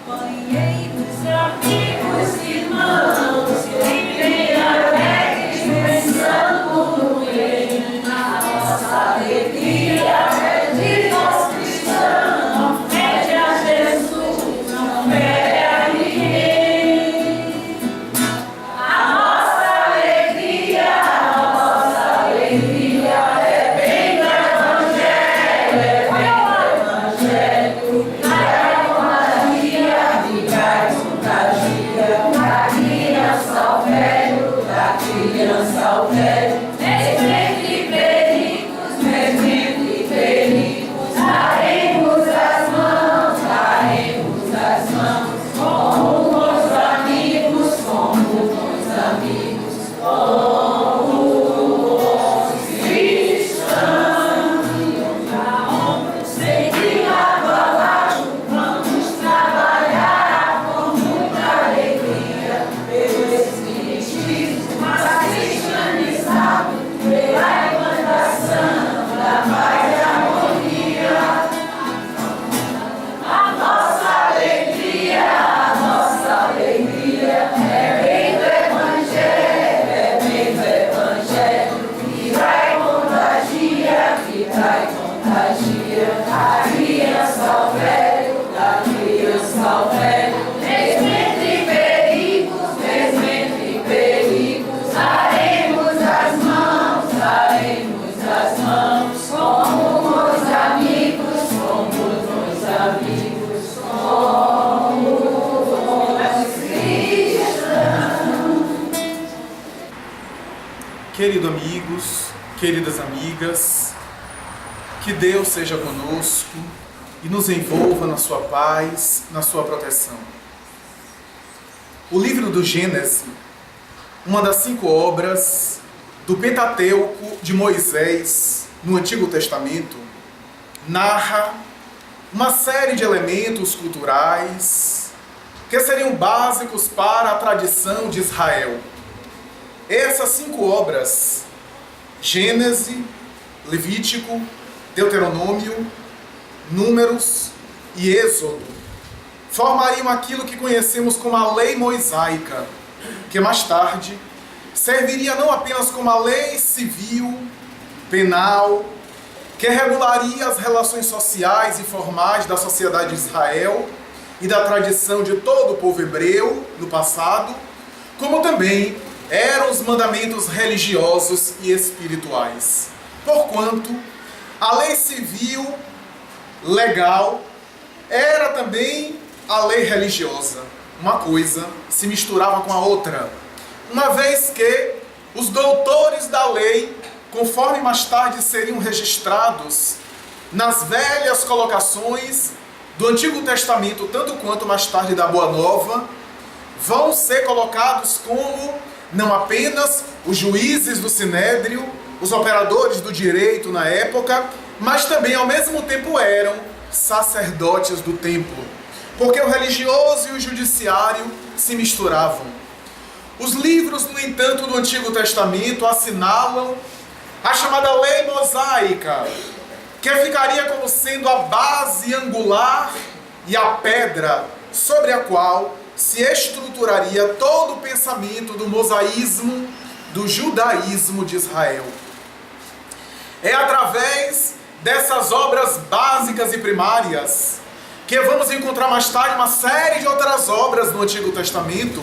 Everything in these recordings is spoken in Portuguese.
companheiros, amigos, irmãos, que vivem alegres pensando no Ele. A nossa alegria é de nós cristãos, não pede a Jesus, não pede a ninguém. A nossa alegria é bem do Evangelho, é bem do Evangelho. Da criança ao velho, mesmo entre perigos, daremos as mãos, como bons amigos, como bons cristãos. Sempre lado a lado, vamos trabalhar com muita alegria pelo Espiritismo, mas cristianizado pela implantação da paz e harmonia. A nossa alegria é bem do Evangelho, que trai contagia, da criança ao velho, mesmo entre perigos, daremos as mãos, como bons amigos, como bons cristãos. Queridos amigos, queridas amigas, que Deus seja conosco e nos envolva na sua paz, na sua proteção. O livro do Gênesis, uma das 5 obras do Pentateuco de Moisés no Antigo Testamento, narra uma série de elementos culturais que seriam básicos para a tradição de Israel. Essas 5 obras, Gênesis, Levítico, Deuteronômio, Números e Êxodo, formariam aquilo que conhecemos como a lei mosaica, que mais tarde serviria não apenas como a lei civil, penal, que regularia as relações sociais e formais da sociedade de Israel e da tradição de todo o povo hebreu no passado, como também eram os mandamentos religiosos e espirituais. Porquanto a lei civil, legal, era também a lei religiosa. Uma coisa se misturava com a outra, uma vez que os doutores da lei, conforme mais tarde seriam registrados nas velhas colocações do Antigo Testamento, tanto quanto mais tarde da Boa Nova, vão ser colocados como não apenas os juízes do Sinédrio, os operadores do direito na época, mas também ao mesmo tempo eram sacerdotes do templo, porque o religioso e o judiciário se misturavam. Os livros, no entanto, do Antigo Testamento assinalam a chamada lei mosaica, que ficaria como sendo a base angular e a pedra sobre a qual se estruturaria todo o pensamento do mosaísmo, do judaísmo de Israel. É através dessas obras básicas e primárias que vamos encontrar mais tarde uma série de outras obras no Antigo Testamento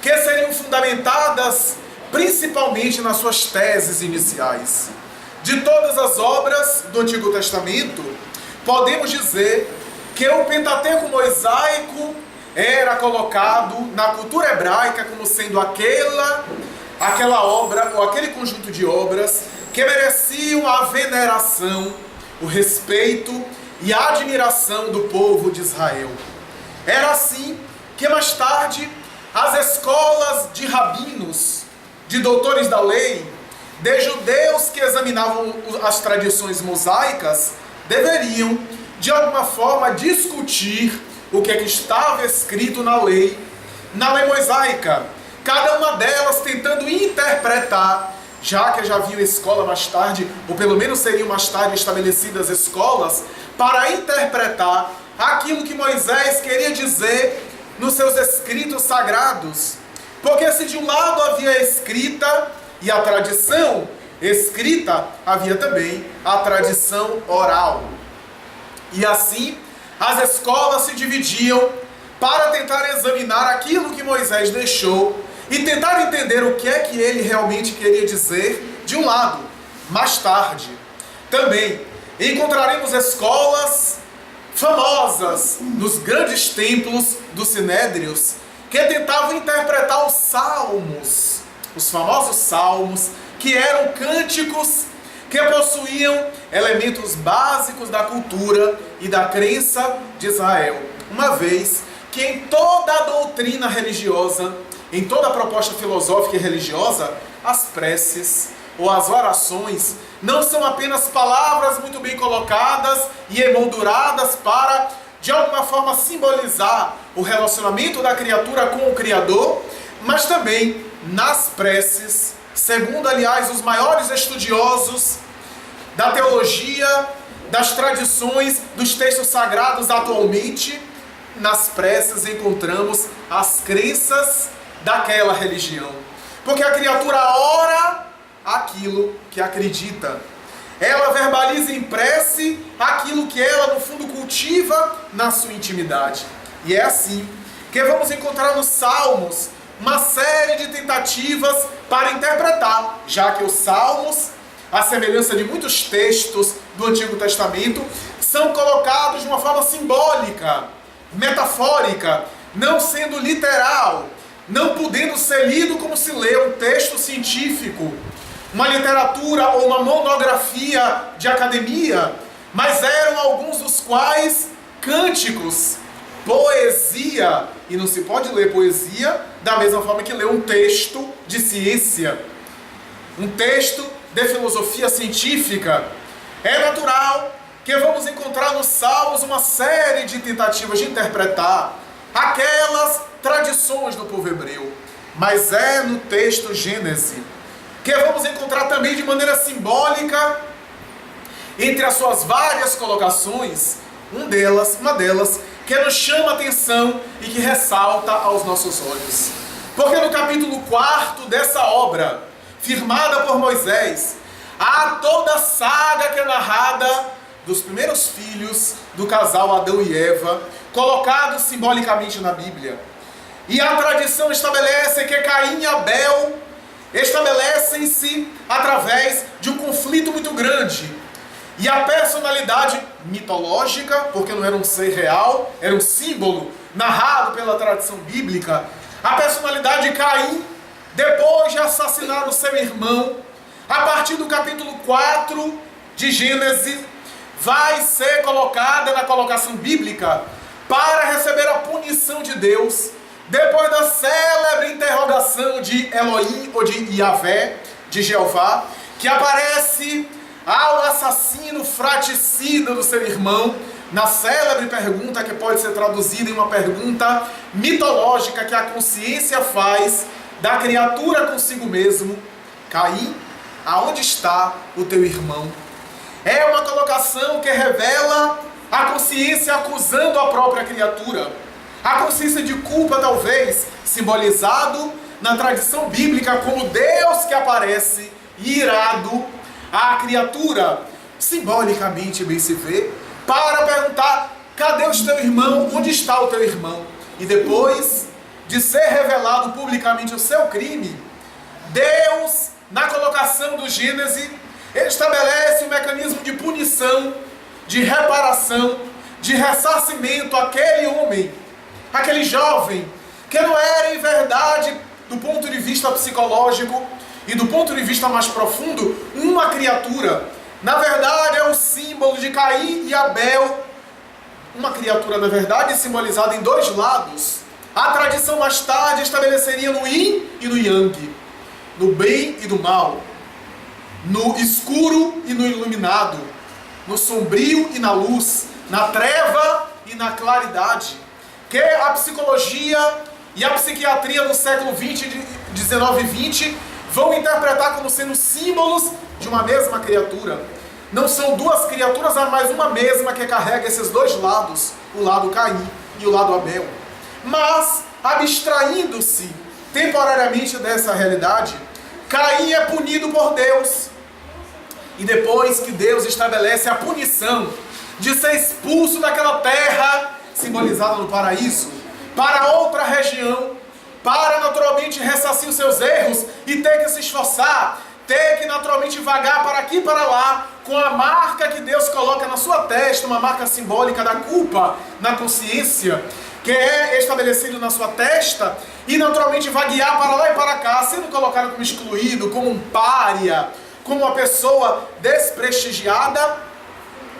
que seriam fundamentadas principalmente nas suas teses iniciais. De todas as obras do Antigo Testamento, podemos dizer que o Pentateuco mosaico era colocado na cultura hebraica como sendo aquela obra ou aquele conjunto de obras que mereciam a veneração, o respeito e a admiração do povo de Israel. Era assim que mais tarde as escolas de rabinos, de doutores da lei, de judeus que examinavam as tradições mosaicas, deveriam de alguma forma discutir o que é que estava escrito na lei mosaica, cada uma delas tentando interpretar, já que já havia escola mais tarde, ou pelo menos seriam mais tarde estabelecidas escolas, para interpretar aquilo que Moisés queria dizer nos seus escritos sagrados. Porque se de um lado havia a escrita e a tradição escrita, havia também a tradição oral. E assim, as escolas se dividiam para tentar examinar aquilo que Moisés deixou e tentar entender o que é que ele realmente queria dizer de um lado. Mais tarde, também encontraremos escolas famosas nos grandes templos dos sinédrios que tentavam interpretar os salmos, os famosos salmos, que eram cânticos que possuíam elementos básicos da cultura e da crença de Israel. Uma vez que em toda a doutrina religiosa, em toda a proposta filosófica e religiosa, as preces ou as orações não são apenas palavras muito bem colocadas e emolduradas para, de alguma forma, simbolizar o relacionamento da criatura com o Criador, mas também nas preces, segundo, aliás, os maiores estudiosos da teologia, das tradições, dos textos sagrados atualmente, nas preces encontramos as crenças daquela religião. Porque a criatura ora aquilo que acredita. Ela verbaliza em prece aquilo que ela, no fundo, cultiva na sua intimidade. E é assim que vamos encontrar nos Salmos uma série de tentativas para interpretar, já que os Salmos, à semelhança de muitos textos do Antigo Testamento, são colocados de uma forma simbólica, metafórica, não sendo literal, não podendo ser lido como se lê um texto científico, uma literatura ou uma monografia de academia, mas eram alguns dos quais cânticos, poesia, e não se pode ler poesia da mesma forma que ler um texto de ciência, um texto de filosofia científica. É natural que vamos encontrar nos Salmos uma série de tentativas de interpretar aquelas tradições do povo hebreu, mas é no texto Gênesis que vamos encontrar também de maneira simbólica, entre as suas várias colocações, uma delas que nos chama a atenção e que ressalta aos nossos olhos. Porque no capítulo 4 dessa obra, firmada por Moisés, há toda a saga que é narrada dos primeiros filhos do casal Adão e Eva, colocados simbolicamente na Bíblia. E a tradição estabelece que Caim e Abel estabelecem-se através de um conflito muito grande. E a personalidade mitológica, porque não era um ser real, era um símbolo narrado pela tradição bíblica, a personalidade de Caim, depois de assassinar o seu irmão, a partir do capítulo 4 de Gênesis, vai ser colocada na colocação bíblica para receber a punição de Deus, depois da célebre interrogação de Elohim, ou de Yahvé, de Jeová, que aparece ao assassino fraticida do seu irmão, na célebre pergunta que pode ser traduzida em uma pergunta mitológica que a consciência faz da criatura consigo mesmo: Caim, aonde está o teu irmão? É uma colocação que revela a consciência acusando a própria criatura. A consciência de culpa, talvez, simbolizado na tradição bíblica como Deus que aparece irado à criatura, simbolicamente bem se vê, para perguntar: cadê o teu irmão? Onde está o teu irmão? E depois de ser revelado publicamente o seu crime, Deus, na colocação do Gênesis, estabelece um mecanismo de punição, de reparação, de ressarcimento àquele homem, aquele jovem, que não era em verdade, do ponto de vista psicológico e do ponto de vista mais profundo, uma criatura. Na verdade é um símbolo de Caim e Abel, uma criatura na verdade simbolizada em dois lados. A tradição mais tarde estabeleceria no yin e no yang, no bem e no mal, no escuro e no iluminado, no sombrio e na luz, na treva e na claridade, que a psicologia e a psiquiatria no século XX, 19 e 20 vão interpretar como sendo símbolos de uma mesma criatura. não são duas criaturas, mas uma mesma que carrega esses dois lados, o lado Caim e o lado Abel. Mas, abstraindo-se temporariamente dessa realidade, Caim é punido por Deus. E depois que Deus estabelece a punição de ser expulso daquela terra, simbolizada no paraíso, para outra região, para naturalmente ressarcir os seus erros e ter que se esforçar, ter que naturalmente vagar para aqui e para lá, com a marca que Deus coloca na sua testa, uma marca simbólica da culpa na consciência, que é estabelecido na sua testa, e naturalmente vaguear para lá e para cá, sendo colocado como excluído, como um pária, como uma pessoa desprestigiada.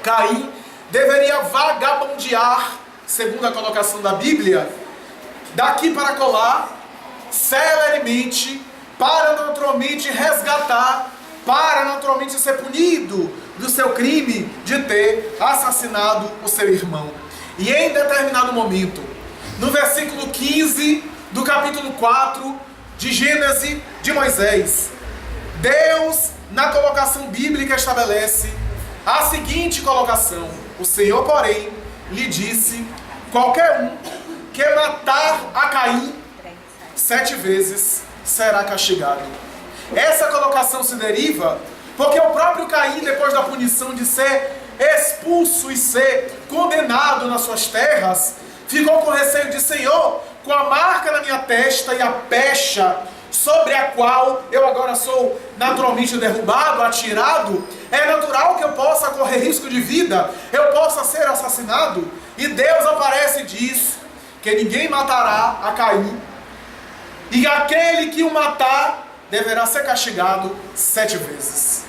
Caim deveria vagabundear, segundo a colocação da Bíblia, daqui para colar, celeremente, para naturalmente resgatar, para naturalmente ser punido do seu crime de ter assassinado o seu irmão. E em determinado momento, no versículo 15 do capítulo 4 de Gênesis de Moisés, Deus, na colocação bíblica, estabelece a seguinte colocação: o Senhor, porém, lhe disse: qualquer um que matar a Caim 7 vezes será castigado. Essa colocação se deriva porque o próprio Caim, depois da punição de ser expulso e ser condenado nas suas terras, ficou com receio de: Senhor, com a marca na minha testa e a pecha sobre a qual eu agora sou naturalmente derrubado, atirado, é natural que eu possa correr risco de vida, eu possa ser assassinado. E Deus aparece e diz que ninguém matará a Caim, e aquele que o matar deverá ser castigado 7 vezes.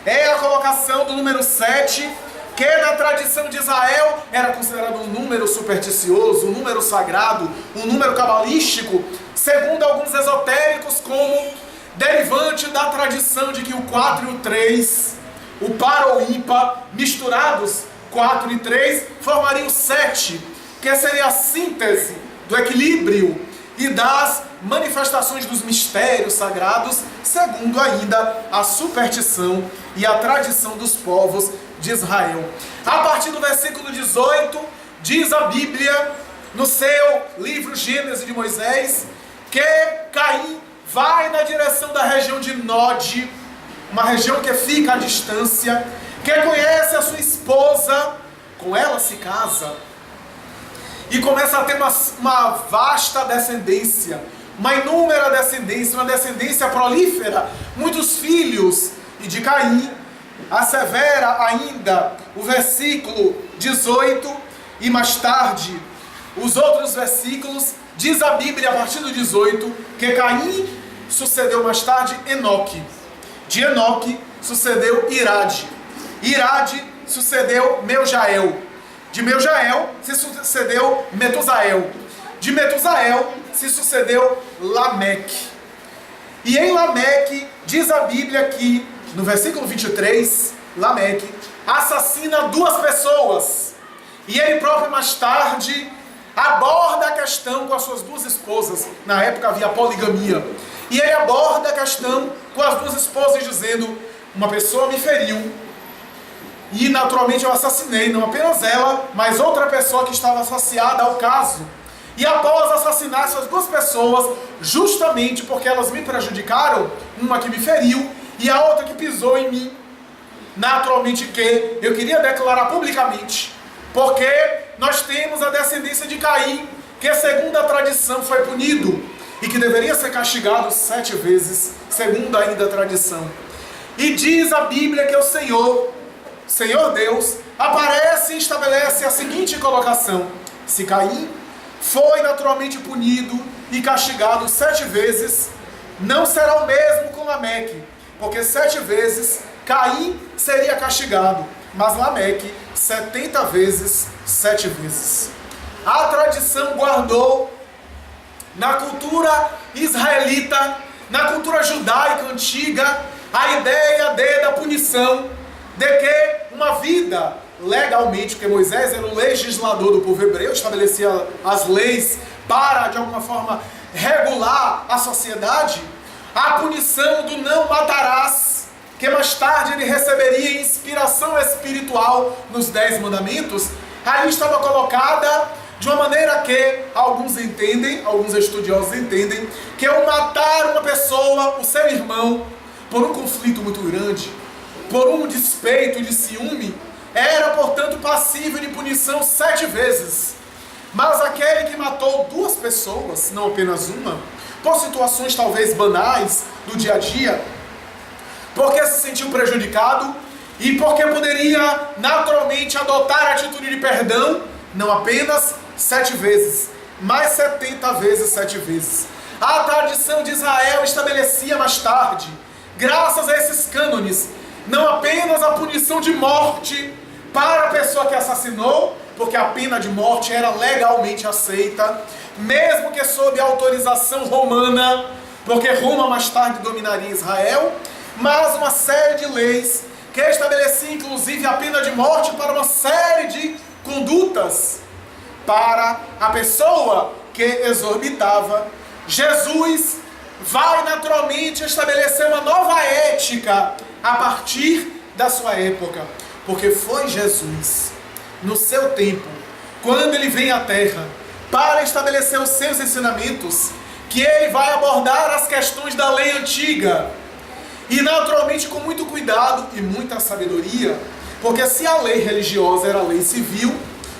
É a colocação do número 7, que na tradição de Israel era considerado um número supersticioso, um número sagrado, um número cabalístico, segundo alguns esotéricos, como derivante da tradição de que o 4 e o 3, o par ou ímpar, misturados, 4 e 3, formariam 7, que seria a síntese do equilíbrio e das manifestações dos mistérios sagrados, segundo ainda a superstição e a tradição dos povos de Israel. A partir do versículo 18, diz a Bíblia, no seu livro Gênesis de Moisés, que Caim vai na direção da região de Nod, uma região que fica à distância, que conhece a sua esposa, com ela se casa, e começa a ter uma vasta descendência, uma inúmera descendência, uma descendência prolífera, muitos filhos. E de Caim, assevera ainda o versículo 18, e mais tarde os outros versículos, diz a Bíblia a partir do 18, que Caim sucedeu mais tarde Enoque, de Enoque sucedeu Irade, Irade sucedeu Meujael, de Meujael se sucedeu Metusael, de Metusael se sucedeu Lameque. E em Lameque, diz a Bíblia que, no versículo 23, Lameque assassina 2 pessoas. E ele próprio mais tarde aborda a questão com as suas 2 esposas. Na época havia poligamia. E ele aborda a questão com as 2 esposas dizendo: uma pessoa me feriu e naturalmente eu assassinei, não apenas ela, mas outra pessoa que estava associada ao caso. E após assassinar essas 2 pessoas, justamente porque elas me prejudicaram, uma que me feriu e a outra que pisou em mim, naturalmente que eu queria declarar publicamente, porque nós temos a descendência de Caim, que segundo a tradição foi punido e que deveria ser castigado 7 vezes, segundo ainda a tradição. E diz a Bíblia que o Senhor Deus, aparece e estabelece a seguinte colocação: se Caim foi naturalmente punido e castigado 7 vezes, não será o mesmo com Lameque, porque 7 vezes Caim seria castigado, mas Lameque 70 vezes 7 vezes. A tradição guardou na cultura israelita, na cultura judaica antiga, a ideia da punição, de que uma vida legalmente, porque Moisés era o legislador do povo hebreu, estabelecia as leis para, de alguma forma, regular a sociedade, a punição do não matarás, que mais tarde ele receberia inspiração espiritual nos 10 mandamentos, ali estava colocada de uma maneira que alguns entendem, alguns estudiosos entendem, que o matar uma pessoa, o seu irmão, por um conflito muito grande, por um despeito de ciúme, era, portanto, passível de punição 7 vezes. Mas aquele que matou 2 pessoas, não apenas uma, por situações talvez banais do dia a dia, porque se sentiu prejudicado e porque poderia naturalmente adotar a atitude de perdão, não apenas 7 vezes, mas 70 vezes 7 vezes. A tradição de Israel estabelecia mais tarde, graças a esses cânones, não apenas a punição de morte para a pessoa que assassinou, porque a pena de morte era legalmente aceita, mesmo que sob a autorização romana, porque Roma mais tarde dominaria Israel, mas uma série de leis que estabelecia inclusive a pena de morte para uma série de condutas para a pessoa que exorbitava. Jesus vai naturalmente estabelecer uma nova ética a partir da sua época, porque foi Jesus, no seu tempo, quando ele vem à Terra para estabelecer os seus ensinamentos, que ele vai abordar as questões da lei antiga, e naturalmente com muito cuidado e muita sabedoria, porque se a lei religiosa era a lei civil,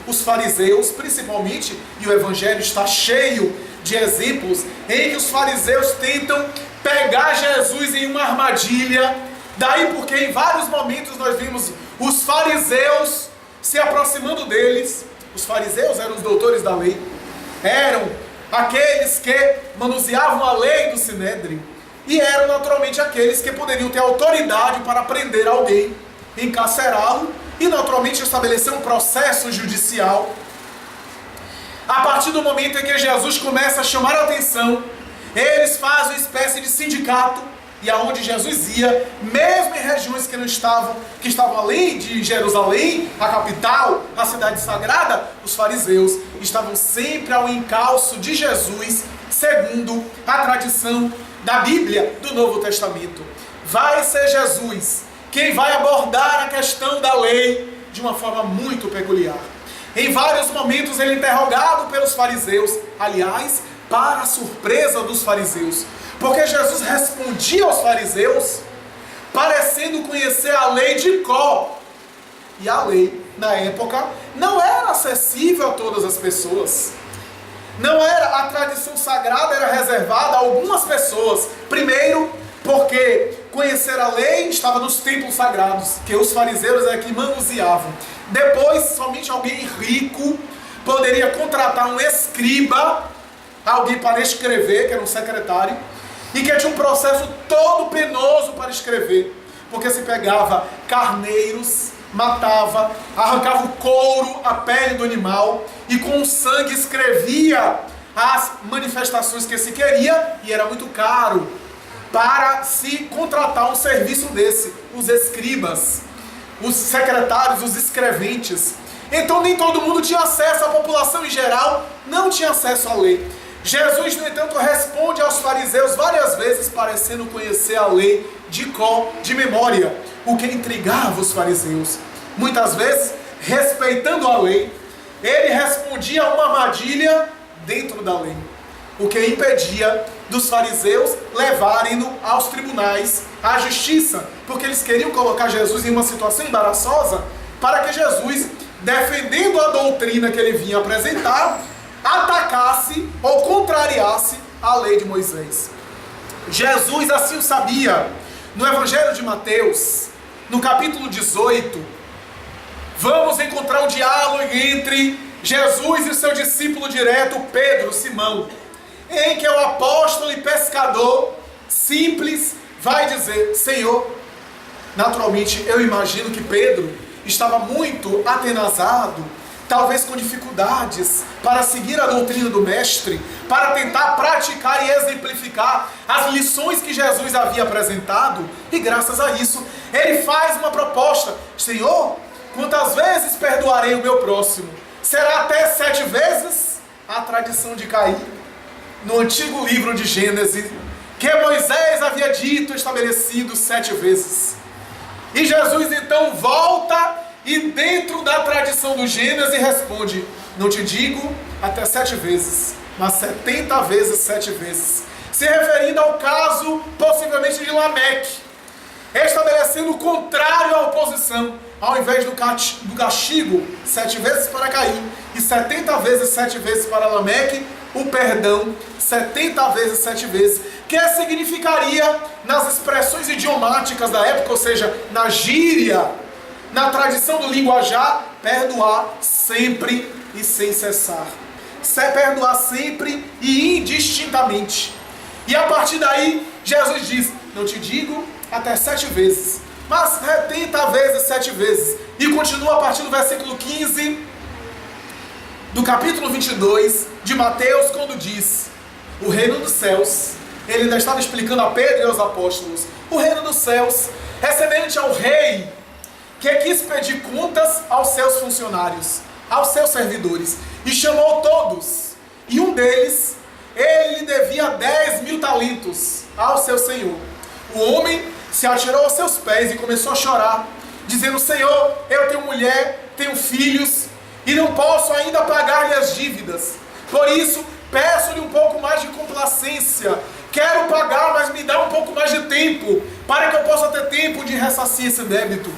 os fariseus principalmente, e o Evangelho está cheio de exemplos em que os fariseus tentam pegar Jesus em uma armadilha. Daí porque em vários momentos nós vimos os fariseus se aproximando deles. Os fariseus eram os doutores da lei, eram aqueles que manuseavam a lei do Sinédrio, e eram naturalmente aqueles que poderiam ter autoridade para prender alguém, encarcerá-lo e naturalmente estabelecer um processo judicial. A partir do momento em que Jesus começa a chamar a atenção, eles fazem uma espécie de sindicato, e aonde Jesus ia, mesmo em regiões que estavam além de Jerusalém, a capital, a cidade sagrada, os fariseus estavam sempre ao encalço de Jesus, segundo a tradição da Bíblia do Novo Testamento. Vai ser Jesus quem vai abordar a questão da lei de uma forma muito peculiar. Em vários momentos ele é interrogado pelos fariseus, aliás, para a surpresa dos fariseus, porque Jesus respondia aos fariseus parecendo conhecer a lei de cor. E a lei, na época, não era acessível a todas as pessoas. Não era, a tradição sagrada era reservada a algumas pessoas. Primeiro, porque conhecer a lei estava nos templos sagrados, que os fariseus é que manuseavam. Depois, somente alguém rico poderia contratar um escriba, alguém para escrever, que era um secretário, e que tinha um processo todo penoso para escrever, porque se pegava carneiros, matava, arrancava o couro, a pele do animal, e com o sangue escrevia as manifestações que se queria, e era muito caro para se contratar um serviço desse, os escribas, os secretários, os escreventes. Então nem todo mundo tinha acesso, a população em geral não tinha acesso à lei. Jesus, no entanto, responde aos fariseus várias vezes, parecendo conhecer a lei de cor, de memória, o que intrigava os fariseus. Muitas vezes, respeitando a lei, ele respondia a uma armadilha dentro da lei, o que impedia dos fariseus levarem-no aos tribunais, à justiça, porque eles queriam colocar Jesus em uma situação embaraçosa, para que Jesus, defendendo a doutrina que ele vinha apresentar, atacasse ou contrariasse a lei de Moisés. Jesus assim o sabia. No Evangelho de Mateus, no capítulo 18, vamos encontrar um diálogo entre Jesus e o seu discípulo direto, Pedro, Simão, em que o apóstolo e pescador simples vai dizer: Senhor, naturalmente eu imagino que Pedro estava muito atenazado, talvez com dificuldades para seguir a doutrina do mestre, para tentar praticar e exemplificar as lições que Jesus havia apresentado, e graças a isso ele faz uma proposta: Senhor, quantas vezes perdoarei o meu próximo? Será até 7 vezes? A tradição de cair no antigo livro de Gênesis, que Moisés havia dito, estabelecido 7 vezes. E Jesus então volta e dentro da tradição do Gênesis responde: não te digo até 7 vezes, mas 70 vezes 7 vezes. Se referindo ao caso possivelmente de Lameque, estabelecendo o contrário à oposição. Ao invés do castigo 7 vezes para Caim e 70 vezes 7 vezes para Lameque, o perdão 70 vezes 7 vezes, que significaria, nas expressões idiomáticas da época, ou seja, na gíria, na tradição do linguajar, perdoar sempre e sem cessar. Perdoar sempre e indistintamente. E a partir daí, Jesus diz: não te digo até 7 vezes, mas 70 vezes 7 vezes. E continua a partir do versículo 15 do capítulo 22 de Mateus, quando diz: o reino dos céus, ele ainda estava explicando a Pedro e aos apóstolos, o reino dos céus é semelhante ao rei que quis pedir contas aos seus funcionários, aos seus servidores, e chamou todos, e um deles, ele lhe devia 10.000 talentos ao seu senhor. O homem se atirou aos seus pés e começou a chorar, dizendo: Senhor, eu tenho mulher, tenho filhos, e não posso ainda pagar-lhe as dívidas. Por isso, peço-lhe um pouco mais de complacência. Quero pagar, mas me dá um pouco mais de tempo, para que eu possa ter tempo de ressarcir esse débito.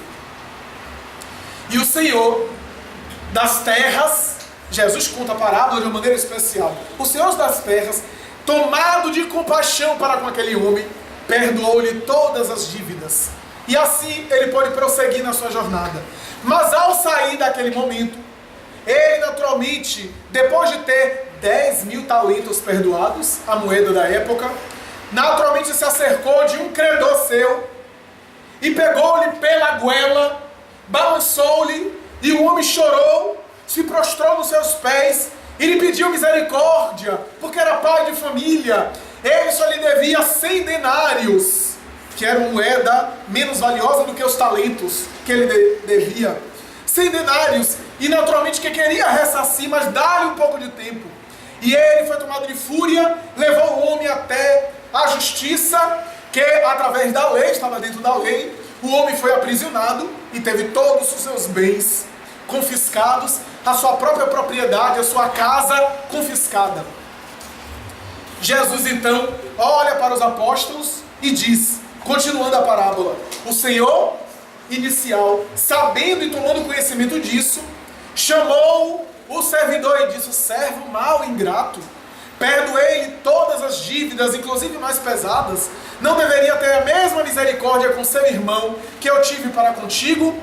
E o Senhor das terras, Jesus conta a parábola de uma maneira especial. O Senhor das terras, tomado de compaixão para com aquele homem, perdoou-lhe todas as dívidas. E assim ele pode prosseguir na sua jornada. Mas ao sair daquele momento, ele naturalmente, depois de ter 10.000 talentos perdoados, a moeda da época, naturalmente se acercou de um credor seu e pegou-lhe pela goela, balançou-lhe, e o homem chorou, se prostrou nos seus pés e lhe pediu misericórdia, porque era pai de família. Ele só lhe devia 100 denários, que era uma moeda menos valiosa do que os talentos que ele devia. 100 denários, e naturalmente que queria ressarcir, mas dá-lhe um pouco de tempo. E ele foi tomado de fúria, levou o homem até a justiça, que através da lei, estava dentro da lei, o homem foi aprisionado e teve todos os seus bens confiscados, a sua própria propriedade, a sua casa confiscada. Jesus então olha para os apóstolos e diz, continuando a parábola: o Senhor inicial, sabendo e tomando conhecimento disso, chamou o servidor e disse: servo mau e ingrato, perdoei-lhe todas as dívidas, inclusive mais pesadas. Não deveria ter a mesma misericórdia com seu irmão que eu tive para contigo?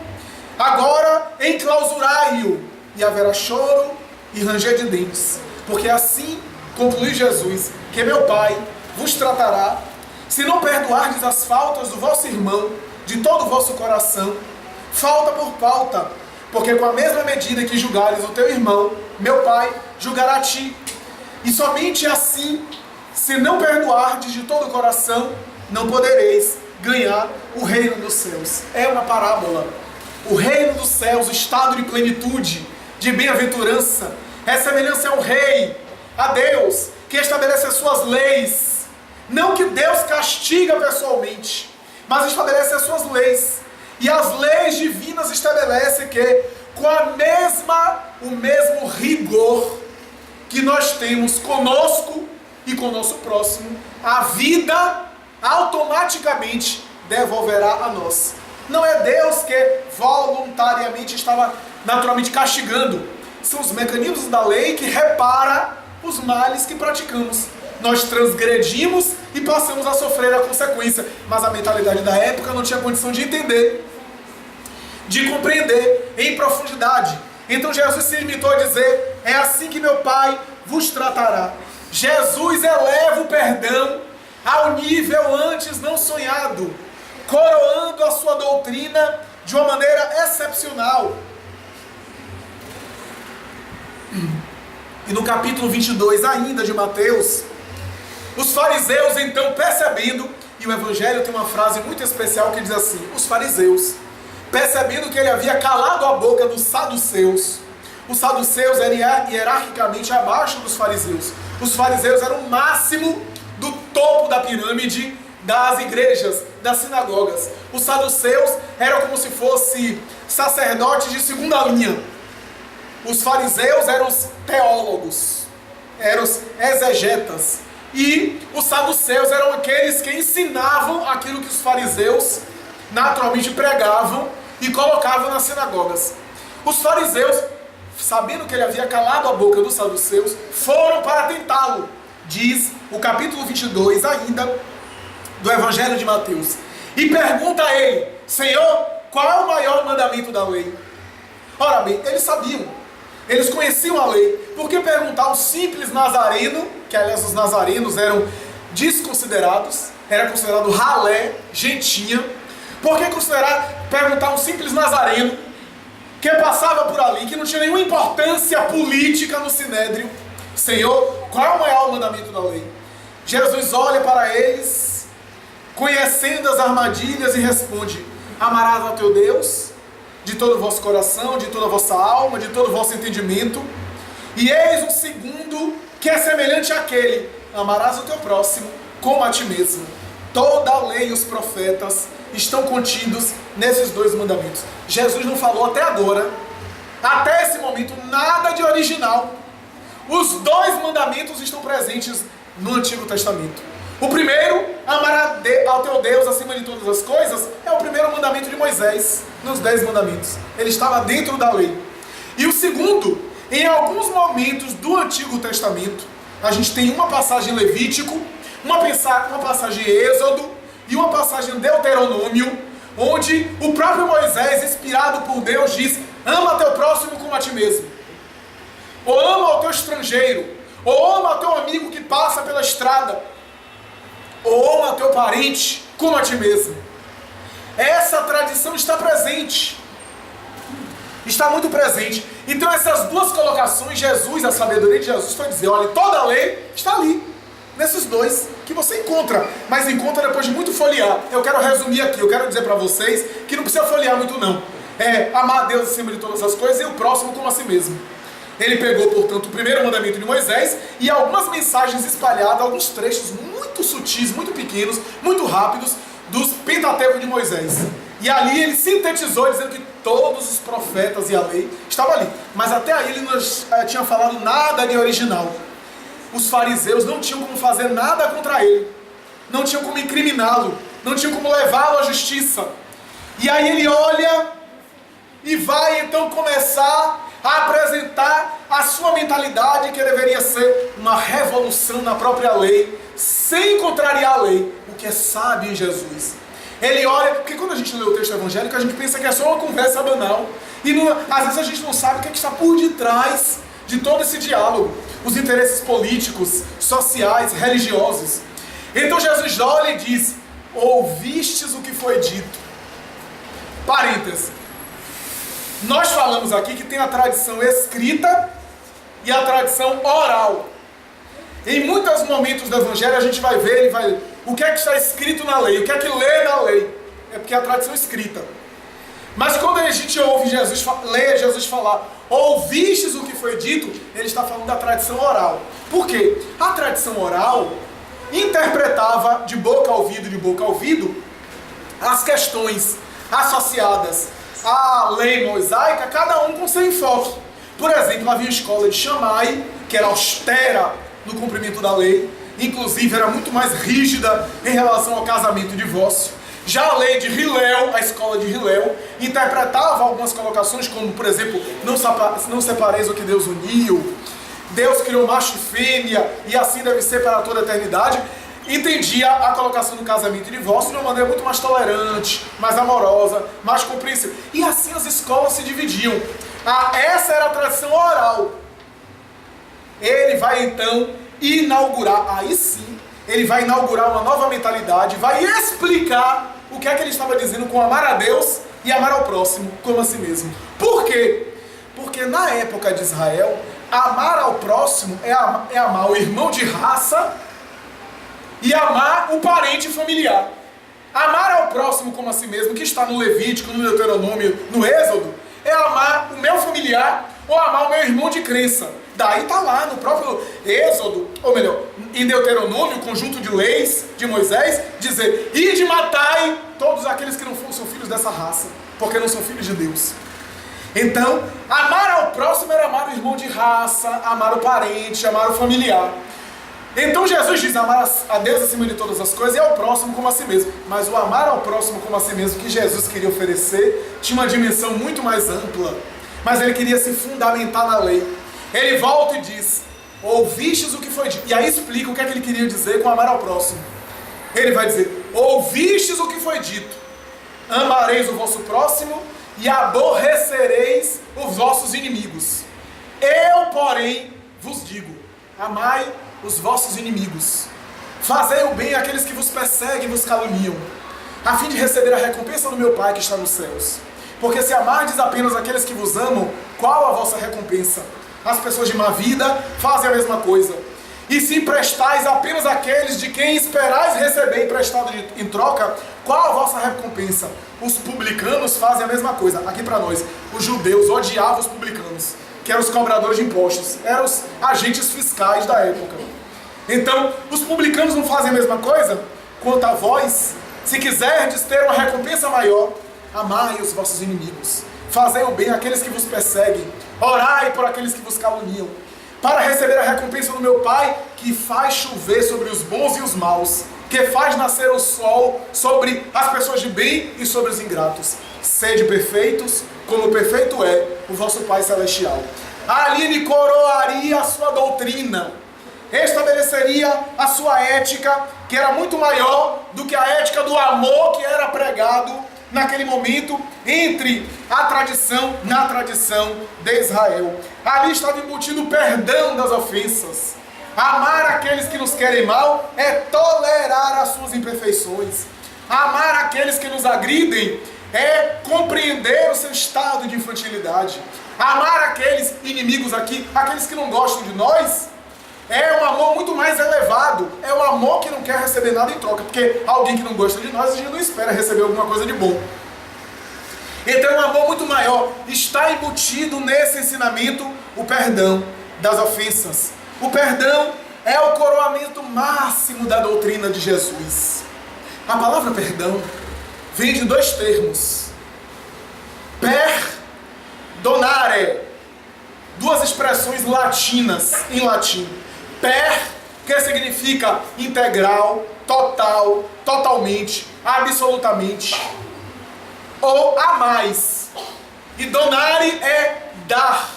Agora enclausurai-o, e haverá choro e ranger de dentes. Porque assim, conclui Jesus, que meu Pai vos tratará, se não perdoardes as faltas do vosso irmão de todo o vosso coração, falta por falta. Porque com a mesma medida que julgares o teu irmão, meu Pai julgará a ti. E somente assim, se não perdoardes de todo o coração, não podereis ganhar o reino dos céus. É uma parábola. O reino dos céus, o estado de plenitude, de bem-aventurança, é semelhança ao rei, a Deus, que estabelece as suas leis. Não que Deus castiga pessoalmente, mas estabelece as suas leis. E as leis divinas estabelecem que, com o mesmo rigor que nós temos conosco e com o nosso próximo, a vida automaticamente devolverá a nós. Não é Deus que voluntariamente estava naturalmente castigando. São os mecanismos da lei que repara os males que praticamos. Nós transgredimos e passamos a sofrer a consequência. Mas a mentalidade da época não tinha condição de entender, de compreender em profundidade. Então Jesus se limitou a dizer: é assim que meu Pai vos tratará. Jesus eleva o perdão ao nível antes não sonhado, coroando a sua doutrina de uma maneira excepcional. E no capítulo 22 ainda de Mateus, os fariseus então percebendo, e o Evangelho tem uma frase muito especial que diz assim: os fariseus, percebendo que ele havia calado a boca dos saduceus. Os saduceus eram hierarquicamente abaixo dos fariseus. Os fariseus eram o máximo do topo da pirâmide das igrejas, das sinagogas. Os saduceus eram como se fossem sacerdotes de segunda linha. Os fariseus eram os teólogos, eram os exegetas. E os saduceus eram aqueles que ensinavam aquilo que os fariseus naturalmente pregavam e colocavam nas sinagogas. Os fariseus, sabendo que ele havia calado a boca dos saduceus, foram para tentá-lo. Diz o capítulo 22 ainda do Evangelho de Mateus. E pergunta a ele: Senhor, qual é o maior mandamento da lei? Ora bem, eles sabiam, eles conheciam a lei. Por que perguntar ao simples nazareno, que aliás os nazarenos eram desconsiderados, era considerado ralé, gentinha? Por que perguntar a um simples nazareno que passava por ali, que não tinha nenhuma importância política no Sinédrio: Senhor, qual é o maior mandamento da lei? Jesus olha para eles, conhecendo as armadilhas, e responde: amarás ao teu Deus de todo o vosso coração, de toda a vossa alma, de todo o vosso entendimento. E eis um segundo, que é semelhante àquele: amarás o teu próximo como a ti mesmo. Toda a lei e os profetas estão contidos nesses dois mandamentos. Jesus não falou até agora, até esse momento, nada de original. Os dois mandamentos estão presentes no Antigo Testamento. O primeiro, amar ao teu Deus acima de todas as coisas, é o primeiro mandamento de Moisés, nos 10 mandamentos. Ele estava dentro da lei. E o segundo, em alguns momentos do Antigo Testamento, a gente tem uma passagem em Levítico, uma passagem em Êxodo e uma passagem em Deuteronômio, onde o próprio Moisés, inspirado por Deus, diz: ama teu próximo como a ti mesmo. Ou ama o teu estrangeiro, ou ama o teu amigo que passa pela estrada, ou ama o teu parente como a ti mesmo. Essa tradição está presente, está muito presente. Então essas duas colocações, Jesus, a sabedoria de Jesus foi dizer: olha, toda a lei está ali, nesses dois, que você encontra, mas encontra depois de muito folhear. Eu quero resumir aqui, eu quero dizer para vocês que não precisa folhear muito não. É amar a Deus acima de todas as coisas e o próximo como a si mesmo. Ele pegou, portanto, o primeiro mandamento de Moisés e algumas mensagens espalhadas, alguns trechos muito sutis, muito pequenos, muito rápidos, dos Pentateuco de Moisés. E ali ele sintetizou, dizendo que todos os profetas e a lei estavam ali. Mas até aí ele não tinha falado nada de original. Os fariseus não tinham como fazer nada contra ele, não tinham como incriminá-lo, não tinham como levá-lo à justiça. E aí ele olha e vai então começar a apresentar a sua mentalidade, que deveria ser uma revolução na própria lei, sem contrariar a lei, o que é sábio em Jesus. Ele olha, porque quando a gente lê o texto evangélico, a gente pensa que é só uma conversa banal, e às vezes a gente não sabe o que está por detrás de todo esse diálogo, os interesses políticos, sociais, religiosos. Então Jesus olha e diz: ouvistes o que foi dito. Parênteses. Nós falamos aqui que tem a tradição escrita e a tradição oral. Em muitos momentos do Evangelho a gente vai ver, o que é que está escrito na lei, o que é que lê na lei. É porque é a tradição escrita. Mas quando a gente ouve lê Jesus falar: ouvistes o que foi dito, ele está falando da tradição oral. Por quê? A tradição oral interpretava de boca a ouvido, as questões associadas à lei mosaica, cada um com seu enfoque. Por exemplo, havia a escola de Shammai, que era austera no cumprimento da lei, inclusive era muito mais rígida em relação ao casamento e divórcio. Já a lei de Hillel, a escola de Hillel, interpretava algumas colocações como, por exemplo, não separeis o que Deus uniu, Deus criou macho e fêmea e assim deve ser para toda a eternidade. Entendia a colocação do casamento e divórcio de uma maneira muito mais tolerante, mais amorosa, mais compreensível. E assim as escolas se dividiam. Essa era a tradição oral. Ele vai então inaugurar, aí sim, ele vai inaugurar uma nova mentalidade, vai explicar o que é que ele estava dizendo com amar a Deus e amar ao próximo como a si mesmo. Por quê? Porque na época de Israel, amar ao próximo é amar o irmão de raça e amar o parente familiar. Amar ao próximo como a si mesmo, que está no Levítico, no Deuteronômio, no Êxodo, é amar o meu familiar ou amar o meu irmão de crença. Daí está lá no próprio Êxodo, ou melhor, em Deuteronômio, o conjunto de leis de Moisés, dizer: ide matai todos aqueles que não são filhos dessa raça, porque não são filhos de Deus. Então, amar ao próximo era amar o irmão de raça, amar o parente, amar o familiar. Então Jesus diz amar a Deus acima de todas as coisas e ao próximo como a si mesmo. Mas o amar ao próximo como a si mesmo que Jesus queria oferecer tinha uma dimensão muito mais ampla. Mas ele queria se fundamentar na lei. Ele volta e diz: ouvistes o que foi dito. E aí explica o que é que ele queria dizer com amar ao próximo. Ele vai dizer: ouvistes o que foi dito. Amareis o vosso próximo e aborrecereis os vossos inimigos. Eu, porém, vos digo: amai os vossos inimigos, fazei o bem àqueles que vos perseguem e vos caluniam, a fim de receber a recompensa do meu Pai que está nos céus. Porque se amardes apenas aqueles que vos amam, qual a vossa recompensa? As pessoas de má vida fazem a mesma coisa. E se emprestais apenas àqueles de quem esperais receber emprestado em troca, qual a vossa recompensa? Os publicanos fazem a mesma coisa. Aqui para nós, os judeus odiavam os publicanos, que eram os cobradores de impostos, eram os agentes fiscais da época. Então, os publicanos não fazem a mesma coisa? Quanto a vós, se quiserdes ter uma recompensa maior, amai os vossos inimigos, fazei o bem àqueles que vos perseguem, orai por aqueles que vos caluniam, para receber a recompensa do meu Pai, que faz chover sobre os bons e os maus, que faz nascer o sol sobre as pessoas de bem e sobre os ingratos. Sede perfeitos, como perfeito é o vosso Pai Celestial. Ali ele coroaria a sua doutrina, estabeleceria a sua ética, que era muito maior do que a ética do amor que era pregado naquele momento na tradição de Israel. Ali estava embutido o perdão das ofensas. Amar aqueles que nos querem mal é tolerar as suas imperfeições. Amar aqueles que nos agridem é compreender o seu estado de infantilidade. Amar aqueles inimigos aqui, aqueles que não gostam de nós, é um amor muito mais elevado. É um amor que não quer receber nada em troca, porque alguém que não gosta de nós, a gente não espera receber alguma coisa de bom. Então é um amor muito maior. Está embutido nesse ensinamento o perdão das ofensas. O perdão é o coroamento máximo da doutrina de Jesus. A palavra perdão vem de dois termos: perdonare, duas expressões latinas em latim. Per, que significa integral, total, totalmente, absolutamente, ou a mais. E donare é dar.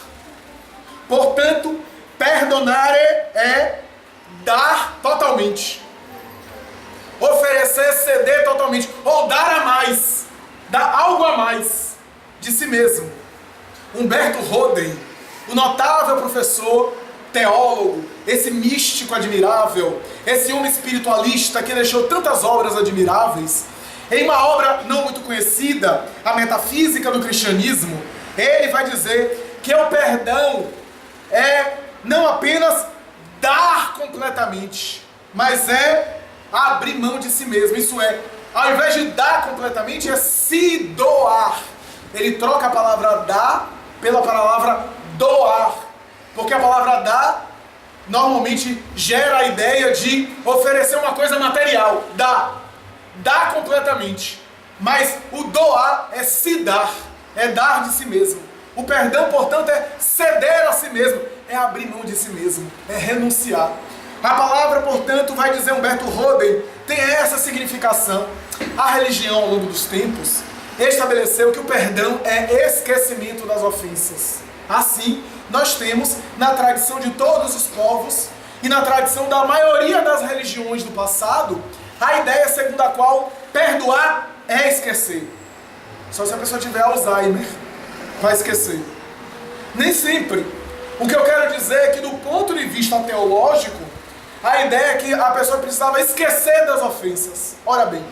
Portanto, perdonare é dar totalmente, oferecer, ceder totalmente, ou dar a mais, dar algo a mais de si mesmo. Humberto Roden, o notável professor, teólogo, esse místico admirável, esse homem espiritualista que deixou tantas obras admiráveis, em uma obra não muito conhecida, A Metafísica do Cristianismo, ele vai dizer que o perdão é não apenas dar completamente, mas é abrir mão de si mesmo. Isso é, ao invés de dar completamente, é se doar. Ele troca a palavra dar pela palavra doar, porque a palavra dar normalmente gera a ideia de oferecer uma coisa material, dar completamente. Mas o doar é se dar, é dar de si mesmo. O perdão, portanto, é ceder a si mesmo, é abrir mão de si mesmo, é renunciar. A palavra, portanto, vai dizer Humberto Roden, tem essa significação. A religião, ao longo dos tempos, estabeleceu que o perdão é esquecimento das ofensas. Assim, nós temos na tradição de todos os povos e na tradição da maioria das religiões do passado, a ideia segundo a qual perdoar é esquecer. Só se a pessoa tiver Alzheimer, vai esquecer. Nem sempre. O que eu quero dizer é que, do ponto de vista teológico, a ideia é que a pessoa precisava esquecer das ofensas. Ora bem,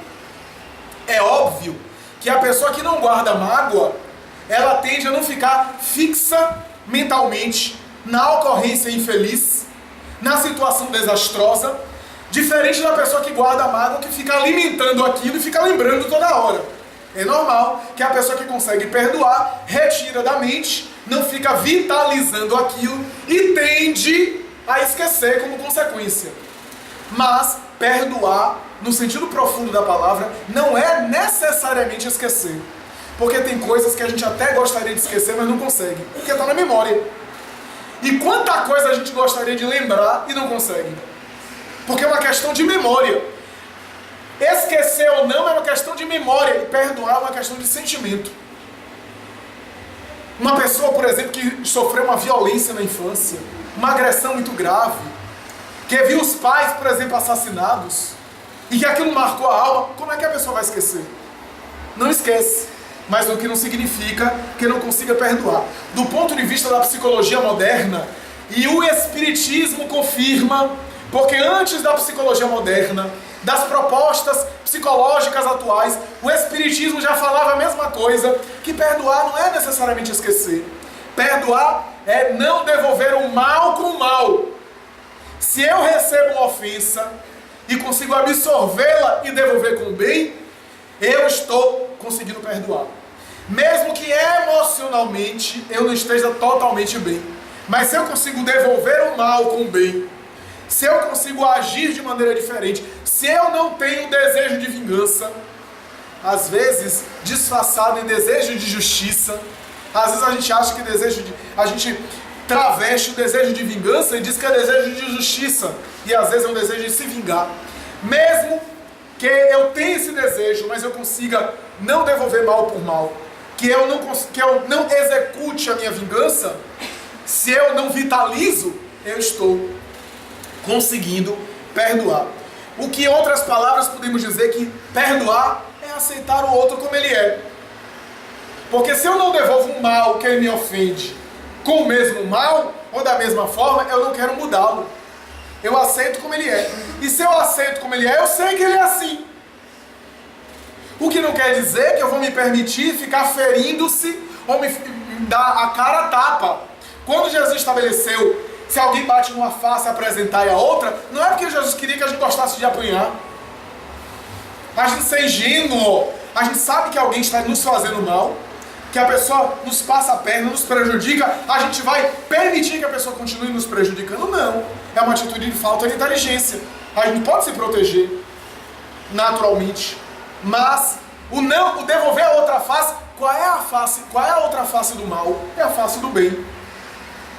é óbvio que a pessoa que não guarda mágoa, ela tende a não ficar fixa mentalmente na ocorrência infeliz, na situação desastrosa, diferente da pessoa que guarda mágoa, que fica alimentando aquilo e fica lembrando toda hora. É normal que a pessoa que consegue perdoar retira da mente não fica vitalizando aquilo e tende a esquecer como consequência. Mas perdoar, no sentido profundo da palavra, não é necessariamente esquecer. Porque tem coisas que a gente até gostaria de esquecer, mas não consegue, porque está na memória. E quanta coisa a gente gostaria de lembrar e não consegue. Porque é uma questão de memória. Esquecer ou não é uma questão de memória, e perdoar é uma questão de sentimento. Uma pessoa, por exemplo, que sofreu uma violência na infância, uma agressão muito grave, que viu os pais, por exemplo, assassinados, e que aquilo marcou a alma, como é que a pessoa vai esquecer? Não esquece, mas o que não significa que não consiga perdoar. Do ponto de vista da psicologia moderna, e o espiritismo confirma, porque antes da psicologia moderna, das propostas psicológicas atuais, o espiritismo já falava a mesma coisa, que perdoar não é necessariamente esquecer. Perdoar é não devolver o mal com o mal. Se eu recebo uma ofensa e consigo absorvê-la e devolver com o bem, eu estou conseguindo perdoar. Mesmo que emocionalmente eu não esteja totalmente bem. Mas se eu consigo devolver o mal com o bem, se eu consigo agir de maneira diferente, se eu não tenho desejo de vingança, às vezes disfarçado em desejo de justiça, às vezes a gente acha que a gente traveste o desejo de vingança e diz que é desejo de justiça, e às vezes é um desejo de se vingar. Mesmo que eu tenha esse desejo, mas eu consiga não devolver mal por mal, que eu não execute a minha vingança, se eu não vitalizo, eu estou conseguindo perdoar. O que em outras palavras podemos dizer que perdoar é aceitar o outro como ele é. Porque se eu não devolvo um mal que ele me ofende com o mesmo mal, ou da mesma forma, eu não quero mudá-lo. Eu aceito como ele é. E se eu aceito como ele é, eu sei que ele é assim. O que não quer dizer que eu vou me permitir ficar ferindo-se ou me dar a cara a tapa. Quando Jesus estabeleceu, se alguém bate numa face, apresentar e a outra, não é porque Jesus queria que a gente gostasse de apanhar. A gente ser ingênuo, a gente sabe que alguém está nos fazendo mal, que a pessoa nos passa a perna, nos prejudica, a gente vai permitir que a pessoa continue nos prejudicando? Não. É uma atitude de falta de inteligência. A gente pode se proteger naturalmente, mas o devolver a outra face, qual é a outra face do mal? É a face do bem.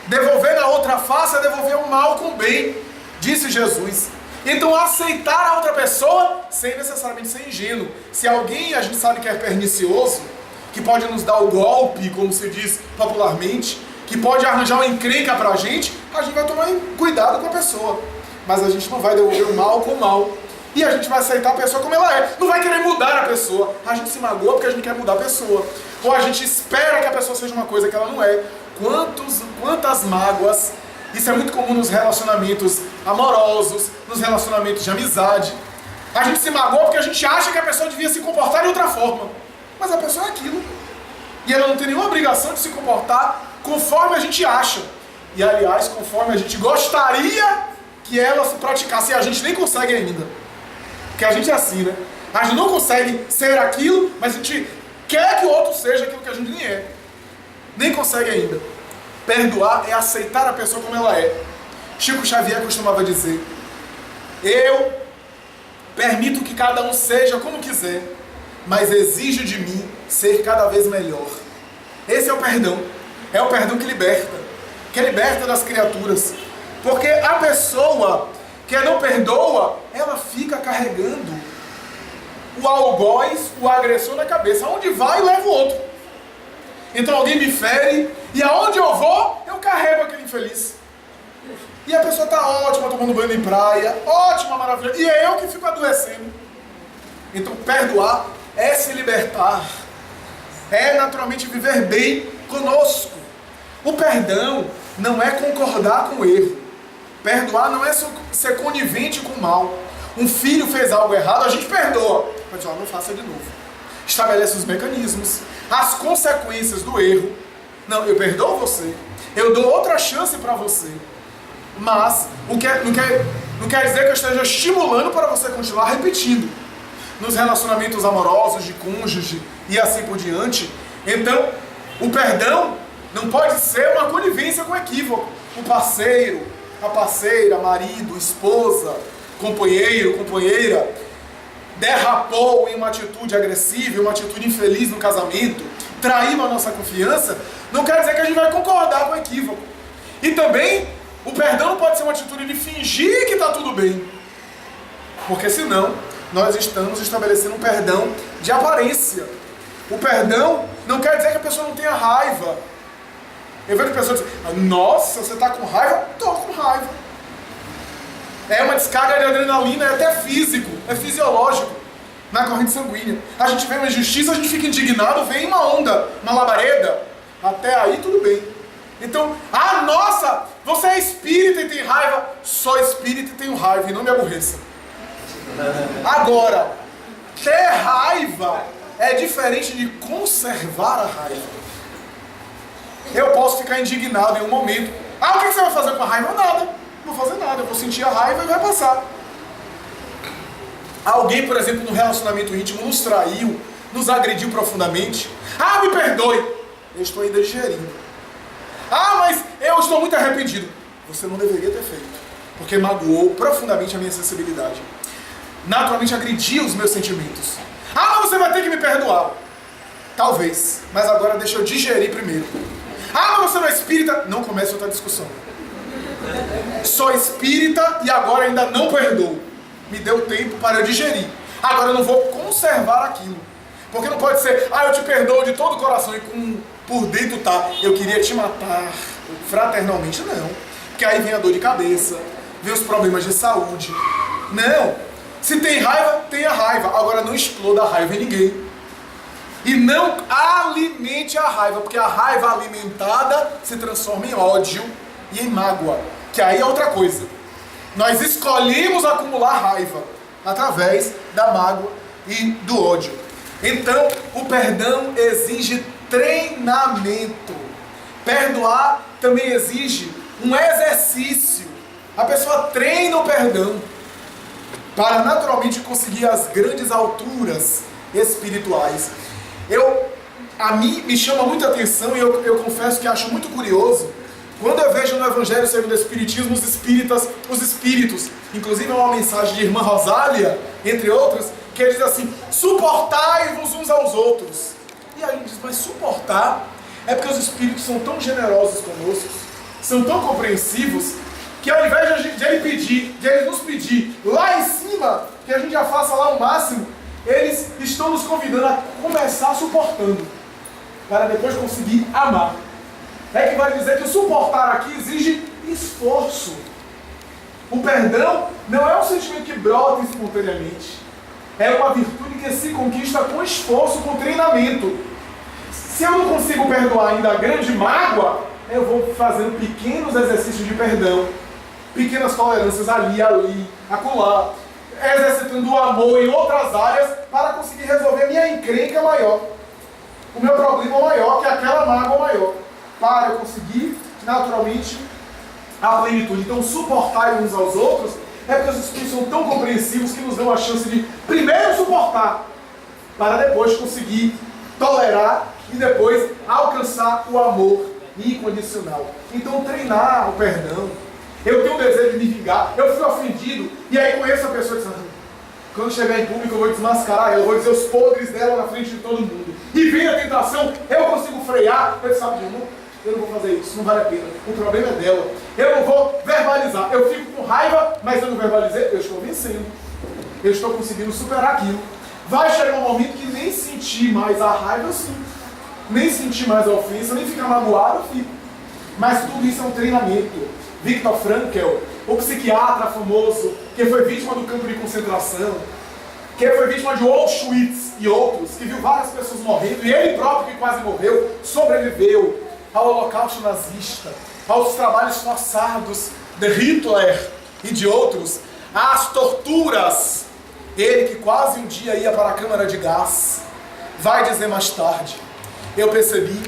Devolver na outra face é devolver o mal com o bem, disse Jesus. Então aceitar a outra pessoa sem necessariamente ser ingênuo. Se alguém a gente sabe que é pernicioso, que pode nos dar o golpe, como se diz popularmente, que pode arranjar uma encrenca pra gente vai tomar cuidado com a pessoa. Mas a gente não vai devolver o mal com o mal. E a gente vai aceitar a pessoa como ela é. Não vai querer mudar a pessoa. A gente se magoa porque a gente quer mudar a pessoa. Ou a gente espera que a pessoa seja uma coisa que ela não é. Quantas mágoas. Isso é muito comum nos relacionamentos amorosos, nos relacionamentos de amizade. A gente se magoa porque a gente acha que a pessoa devia se comportar de outra forma. Mas a pessoa é aquilo. E ela não tem nenhuma obrigação de se comportar conforme a gente acha. E aliás, conforme a gente gostaria que ela se praticasse. E a gente nem consegue ainda. Porque a gente é assim, né? A gente não consegue ser aquilo, mas a gente quer que o outro seja aquilo que a gente nem é. Nem consegue ainda. Perdoar é aceitar a pessoa como ela é. Chico Xavier costumava dizer: eu permito que cada um seja como quiser, mas exijo de mim ser cada vez melhor. Esse é o perdão. É o perdão que liberta das criaturas. Porque a pessoa que não perdoa, ela fica carregando o algoz, o agressor na cabeça. Aonde vai, leva o outro. Então alguém me fere, e aonde eu vou, eu carrego aquele infeliz. E a pessoa está ótima, tomando banho em praia, ótima, maravilhosa, e é eu que fico adoecendo. Então perdoar é se libertar, é naturalmente viver bem conosco. O perdão não é concordar com o erro. Perdoar não é ser conivente com o mal. Um filho fez algo errado, a gente perdoa, mas não faça de novo. Estabelece os mecanismos, as consequências do erro. Não, eu perdoo você, eu dou outra chance para você, mas não quer dizer que eu esteja estimulando para você continuar repetindo. Nos relacionamentos amorosos, de cônjuge e assim por diante. Então, o perdão Não pode ser uma conivência com equívoco. O parceiro, a parceira, marido, esposa, companheiro, companheira, derrapou em uma atitude agressiva, em uma atitude infeliz no casamento, traiu a nossa confiança, não quer dizer que a gente vai concordar com o equívoco. E também, o perdão não pode ser uma atitude de fingir que está tudo bem. Porque senão, nós estamos estabelecendo um perdão de aparência. O perdão não quer dizer que a pessoa não tenha raiva. Eu vejo pessoas dizendo, nossa, você está com raiva? Estou com raiva. É uma descarga de adrenalina, é até físico, é fisiológico, na corrente sanguínea. A gente vê uma injustiça, a gente fica indignado, vem uma onda, uma labareda, até aí tudo bem. Então, nossa, você é espírita e tem raiva, sou espírita e tenho raiva, e não me aborreça. Agora, ter raiva é diferente de conservar a raiva. Eu posso ficar indignado em um momento. O que você vai fazer com a raiva? Nada. Não vou fazer nada. Eu vou sentir a raiva e vai passar. Alguém, por exemplo, no relacionamento íntimo, nos traiu, nos agrediu profundamente. Me perdoe. Eu estou ainda digerindo. Mas eu estou muito arrependido. Você não deveria ter feito. Porque magoou profundamente a minha sensibilidade. Naturalmente agrediu os meus sentimentos. Mas você vai ter que me perdoar. Talvez. Mas agora deixa eu digerir primeiro. Mas você não é espírita? Não comece outra discussão. Sou espírita e agora ainda não perdoo. Me deu tempo para eu digerir. Agora eu não vou conservar aquilo. Porque não pode ser, eu te perdoo de todo o coração e por dentro tá, eu queria te matar fraternalmente. Não. Porque aí vem a dor de cabeça, vem os problemas de saúde. Não. Se tem raiva, tenha raiva. Agora não exploda a raiva em ninguém. E não alimente a raiva, porque a raiva alimentada se transforma em ódio e em mágoa, que aí é outra coisa. Nós escolhemos acumular raiva através da mágoa e do ódio. Então, o perdão exige treinamento. Perdoar também exige um exercício. A pessoa treina o perdão para naturalmente conseguir as grandes alturas espirituais. A mim me chama muita atenção e eu confesso que acho muito curioso quando eu vejo no Evangelho segundo o Espiritismo os espíritos, inclusive é uma mensagem de Irmã Rosália, entre outros, que ele diz assim, suportai-vos uns aos outros. E aí ele diz, mas suportar é porque os espíritos são tão generosos conosco, são tão compreensivos, que ao invés de ele nos pedir lá em cima, que a gente já faça lá o máximo, eles estão nos convidando a começar suportando, para depois conseguir amar. É que vai dizer que o suportar aqui exige esforço. O perdão não é um sentimento que brota espontaneamente. É uma virtude que se conquista com esforço, com treinamento. Se eu não consigo perdoar ainda a grande mágoa, eu vou fazendo pequenos exercícios de perdão, pequenas tolerâncias ali, acolá, exercitando o amor em outras áreas para conseguir resolver minha encrenca maior, o meu problema maior, que é aquela mágoa maior, para eu conseguir naturalmente a plenitude. Então, suportar uns aos outros é porque os espíritos são tão compreensivos que nos dão a chance de primeiro suportar, para depois conseguir tolerar e depois alcançar o amor incondicional. Então, treinar o perdão. Eu tenho um desejo de me vingar, eu fui ofendido, e aí conheço a pessoa e diz, quando chegar em público eu vou desmascarar ela, eu vou dizer os podres dela na frente de todo mundo. E vem a tentação, eu consigo frear, eu sabe de novo, eu não vou fazer isso, não vale a pena, o problema é dela. Eu não vou verbalizar, eu fico com raiva, mas eu não verbalizei, eu estou vencendo, eu estou conseguindo superar aquilo. Vai chegar um momento que nem sentir mais a raiva eu sinto, nem sentir mais a ofensa, nem ficar magoado eu fico. Mas tudo isso é um treinamento. Viktor Frankl, o psiquiatra famoso, que foi vítima do campo de concentração, que foi vítima de Auschwitz e outros, que viu várias pessoas morrendo, e ele próprio, que quase morreu, sobreviveu ao holocausto nazista, aos trabalhos forçados de Hitler e de outros, às torturas. Ele, que quase um dia ia para a câmara de gás, vai dizer mais tarde, eu percebi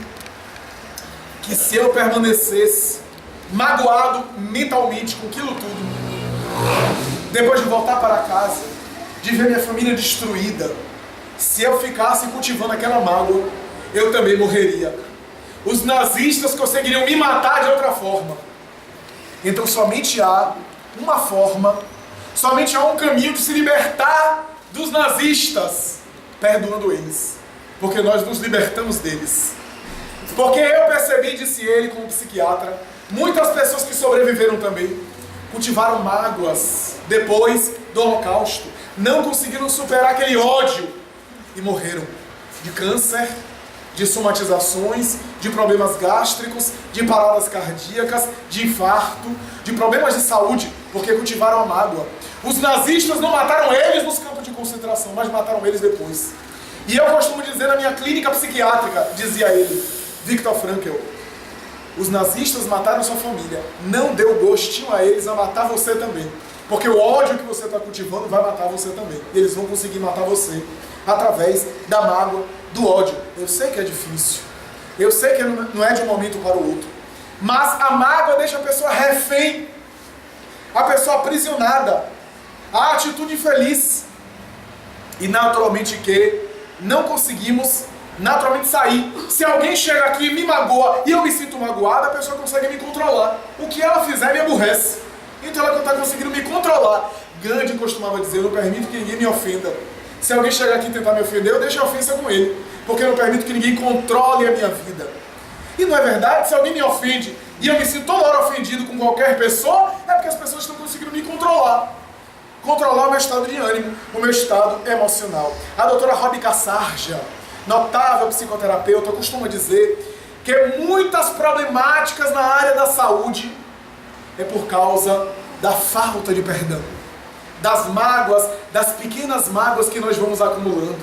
que se eu permanecesse magoado mentalmente com aquilo tudo, depois de voltar para casa, de ver minha família destruída, se eu ficasse cultivando aquela mágoa, eu também morreria. os nazistas conseguiriam me matar de outra forma. Então somente há uma forma, somente há um caminho de se libertar dos nazistas, perdoando eles. Porque nós nos libertamos deles. Porque eu percebi, disse ele como psiquiatra, muitas pessoas que sobreviveram também cultivaram mágoas depois do Holocausto, não conseguiram superar aquele ódio e morreram de câncer, de somatizações, de problemas gástricos, de paradas cardíacas, de infarto, de problemas de saúde, porque cultivaram a mágoa. Os nazistas não mataram eles nos campos de concentração, mas mataram eles depois. E eu costumo dizer na minha clínica psiquiátrica, dizia ele, Viktor Frankl, os nazistas mataram sua família, não deu gostinho a eles a matar você também. Porque o ódio que você está cultivando vai matar você também. E eles vão conseguir matar você através da mágoa, do ódio. Eu sei que é difícil, eu sei que não é de um momento para o outro, mas a mágoa deixa a pessoa refém, a pessoa aprisionada, a atitude infeliz. E naturalmente que não conseguimos naturalmente sair. Se alguém chega aqui e me magoa e eu me sinto magoado, a pessoa consegue me controlar. O que ela fizer me aborrece. Então ela está conseguindo me controlar. Gandhi costumava dizer, eu não permito que ninguém me ofenda. Se alguém chegar aqui e tentar me ofender, eu deixo a ofensa com ele, porque eu não permito que ninguém controle a minha vida. E não é verdade? Se alguém me ofende e eu me sinto toda hora ofendido com qualquer pessoa, é porque as pessoas estão conseguindo me controlar. Controlar o meu estado de ânimo, o meu estado emocional. A doutora Robi Kassarja, notável psicoterapeuta, costuma dizer que muitas problemáticas na área da saúde é por causa da falta de perdão, das mágoas, das pequenas mágoas que nós vamos acumulando,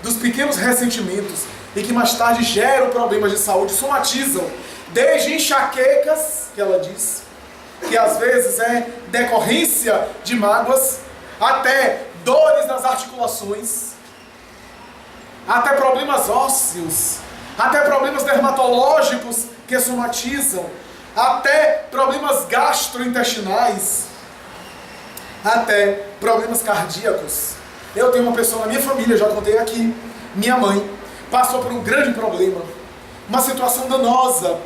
dos pequenos ressentimentos e que mais tarde geram problemas de saúde, somatizam, desde enxaquecas, que ela diz, que às vezes é decorrência de mágoas, até dores nas articulações, até problemas ósseos, até problemas dermatológicos que somatizam, até problemas gastrointestinais, até problemas cardíacos. Eu tenho uma pessoa na minha família, já contei aqui, minha mãe, passou por um grande problema, uma situação danosa,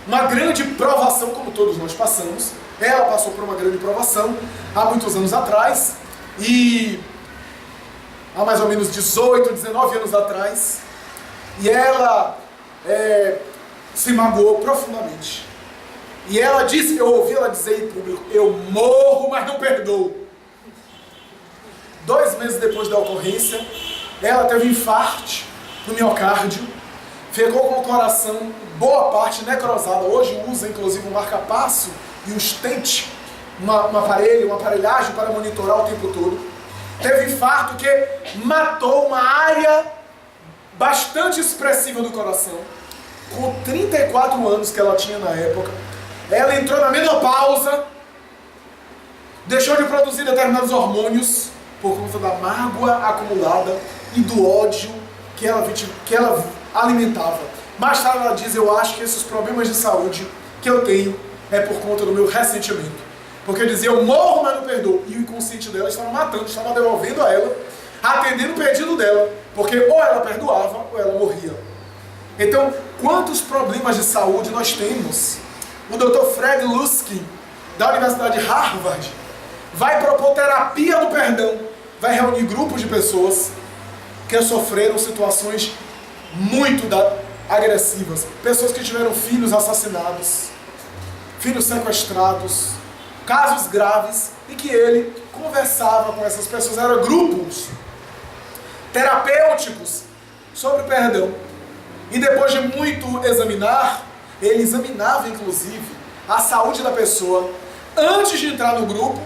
uma grande provação, como todos nós passamos. Ela passou por uma grande provação há muitos anos atrás, e há mais ou menos 18, 19 anos atrás, e ela se magoou profundamente. E ela disse, eu ouvi ela dizer em público, eu morro, mas não perdoo. 2 meses depois da ocorrência, ela teve um infarto no miocárdio, ficou com o coração, boa parte necrosada. Hoje usa inclusive um marca-passo e um stent, uma aparelhagem para monitorar o tempo todo. Teve infarto que matou uma área bastante expressiva do coração. Com 34 anos que ela tinha na época, ela entrou na menopausa, deixou de produzir determinados hormônios por conta da mágoa acumulada e do ódio que ela alimentava. Mais tarde ela diz, eu acho que esses problemas de saúde que eu tenho é por conta do meu ressentimento. Porque eu dizia, eu morro, mas não perdoo. E o inconsciente dela estava matando, estava devolvendo a ela, atendendo o pedido dela. Porque ou ela perdoava, ou ela morria. Então, quantos problemas de saúde nós temos? O Dr. Fred Luskin, da Universidade de Harvard, vai propor terapia do perdão. Vai reunir grupos de pessoas que sofreram situações muito agressivas. Pessoas que tiveram filhos assassinados, filhos sequestrados, casos graves, e que ele conversava com essas pessoas. Eram grupos terapêuticos sobre perdão. E depois de muito examinar, ele examinava inclusive a saúde da pessoa antes de entrar no grupo,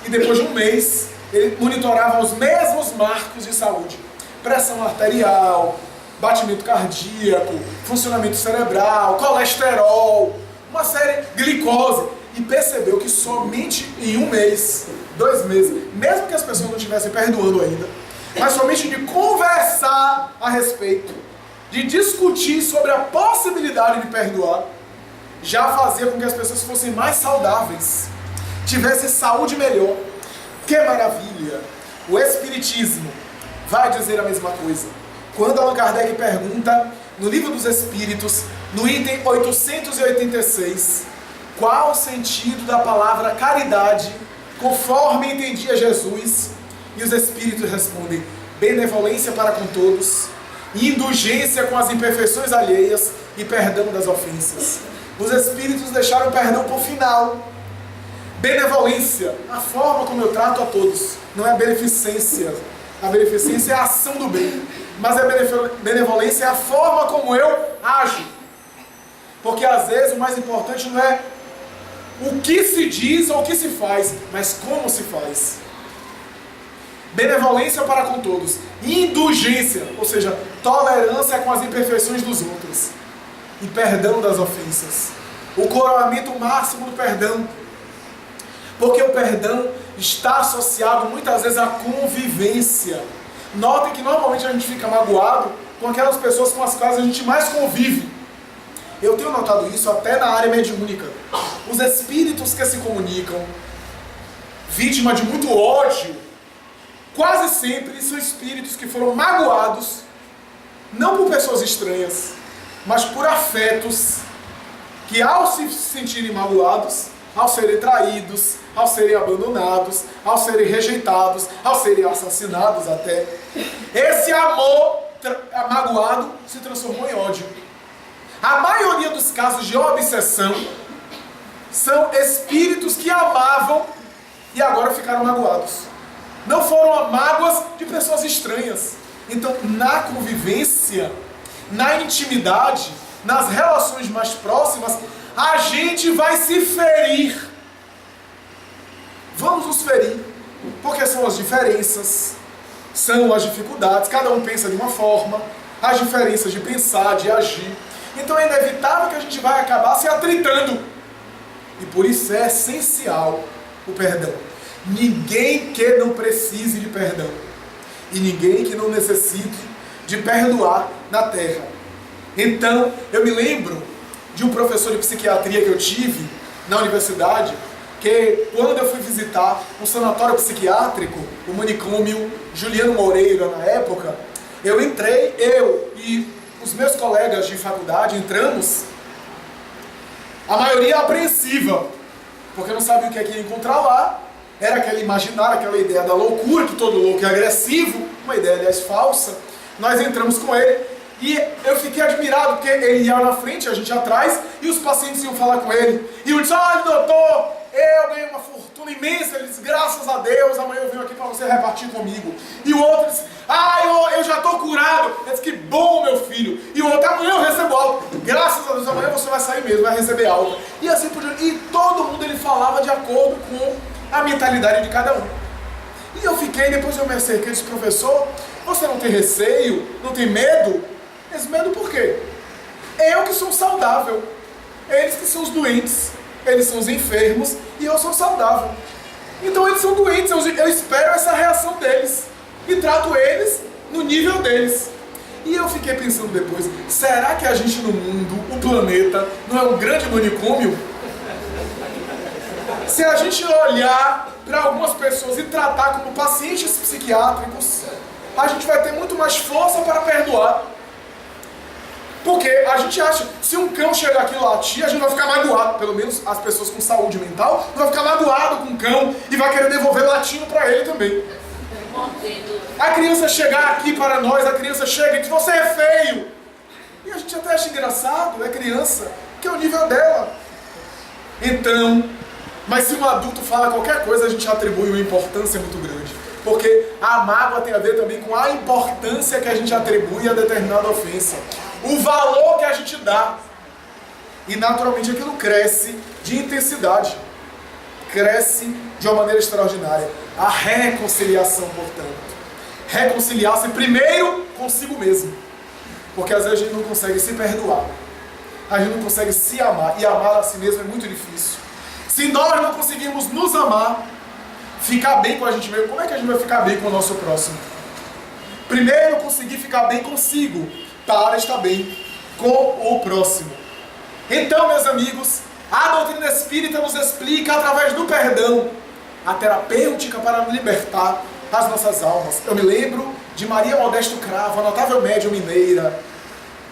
e depois de um mês ele monitorava os mesmos marcos de saúde: pressão arterial, batimento cardíaco, funcionamento cerebral, colesterol, uma série, glicose, e percebeu que somente em um mês, 2 meses, mesmo que as pessoas não estivessem perdoando ainda, mas somente de conversar a respeito, de discutir sobre a possibilidade de perdoar, já fazia com que as pessoas fossem mais saudáveis, tivessem saúde melhor. Que maravilha! O Espiritismo vai dizer a mesma coisa. Quando Allan Kardec pergunta, no Livro dos Espíritos, no item 886, qual o sentido da palavra caridade, conforme entendia Jesus? E os Espíritos respondem: benevolência para com todos, indulgência com as imperfeições alheias e perdão das ofensas. Os Espíritos deixaram o perdão por final. Benevolência, a forma como eu trato a todos, não é a beneficência. A beneficência é a ação do bem, mas a benevolência é a forma como eu ajo. Porque às vezes o mais importante não é o que se diz ou o que se faz, mas como se faz. Benevolência para com todos. Indulgência, ou seja, tolerância com as imperfeições dos outros. E perdão das ofensas. O coroamento máximo do perdão. Porque o perdão está associado muitas vezes à convivência. Notem que normalmente a gente fica magoado com aquelas pessoas com as quais a gente mais convive. Eu tenho notado isso até na área mediúnica. Os espíritos que se comunicam, vítima de muito ódio, quase sempre são espíritos que foram magoados, não por pessoas estranhas, mas por afetos, que ao se sentirem magoados, ao serem traídos, ao serem abandonados, ao serem rejeitados, ao serem assassinados até, esse amor magoado se transformou em ódio. A maioria dos casos de obsessão são espíritos que amavam e agora ficaram magoados. Não foram mágoas de pessoas estranhas. Então, na convivência, na intimidade, nas relações mais próximas, a gente vai se ferir. Vamos nos ferir, porque são as diferenças, são as dificuldades, cada um pensa de uma forma, as diferenças de pensar, de agir. Então é inevitável que a gente vai acabar se atritando. E por isso é essencial o perdão. Ninguém que não precise de perdão. E ninguém que não necessite de perdoar na terra. Então, eu me lembro de um professor de psiquiatria que eu tive na universidade, que quando eu fui visitar um sanatório psiquiátrico, o manicômio Juliano Moreira na época, eu e os meus colegas de faculdade entramos, a maioria apreensiva, porque não sabia o que ia encontrar lá. Era aquele imaginário, aquela ideia da loucura, que todo louco é agressivo, uma ideia, aliás, falsa. Nós entramos com ele e eu fiquei admirado, porque ele ia na frente, a gente atrás, e os pacientes iam falar com ele. E um disse: olha, doutor, eu ganhei uma fortuna imensa. Ele disse: graças a Deus, amanhã eu venho aqui para você repartir comigo. E o outro disse: eu já estou curado. Ele disse: que bom, meu filho. E o outro: amanhã eu recebo alta. Graças a Deus, amanhã você vai sair mesmo, vai receber alta. E assim por diante. E todo mundo ele falava de acordo com a mentalidade de cada um. E eu fiquei, depois eu me acerquei e disse: professor, você não tem receio, não tem medo? Esse medo por quê? Eu que sou saudável, eles que são os doentes, eles são os enfermos e eu sou saudável. Então eles são doentes, eu espero essa reação deles e trato eles no nível deles. E eu fiquei pensando depois: será que a gente no mundo, o planeta, não é um grande manicômio? Se a gente olhar para algumas pessoas e tratar como pacientes psiquiátricos, a gente vai ter muito mais força para perdoar. Porque a gente acha, se um cão chegar aqui e latir, a gente vai ficar magoado. Pelo menos as pessoas com saúde mental vai ficar magoado com o cão e vai querer devolver latindo para ele também. A criança chegar aqui para nós, a criança chega e diz: você é feio. E a gente até acha engraçado, é criança, que é o nível dela. Então, mas se um adulto fala qualquer coisa, a gente atribui uma importância muito grande. Porque a mágoa tem a ver também com a importância que a gente atribui a determinada ofensa. O valor que a gente dá. E naturalmente aquilo cresce de intensidade. Cresce de uma maneira extraordinária. A reconciliação, portanto. Reconciliar-se primeiro consigo mesmo. Porque às vezes a gente não consegue se perdoar. A gente não consegue se amar. E amar a si mesmo é muito difícil. Se nós não conseguirmos nos amar, ficar bem com a gente mesmo, como é que a gente vai ficar bem com o nosso próximo? Primeiro conseguir ficar bem consigo, para estar bem com o próximo. Então, meus amigos, a doutrina espírita nos explica, através do perdão, a terapêutica para libertar as nossas almas. Eu me lembro de Maria Modesto Cravo, a notável médium mineira,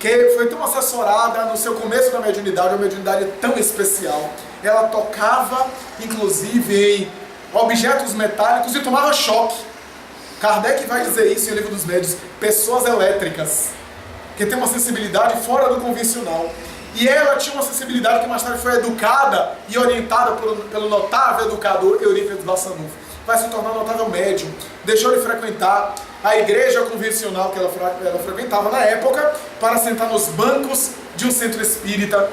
que foi tão assessorada no seu começo da mediunidade, uma mediunidade tão especial. Ela tocava, inclusive, em objetos metálicos e tomava choque. Kardec vai dizer isso em O Livro dos Médiuns, pessoas elétricas, que tem uma sensibilidade fora do convencional. E ela tinha uma sensibilidade que mais tarde foi educada e orientada pelo notável educador Eurípides Bassanufo. Vai se tornar um notável médium. Deixou de frequentar a igreja convencional que ela frequentava na época para sentar nos bancos de um centro espírita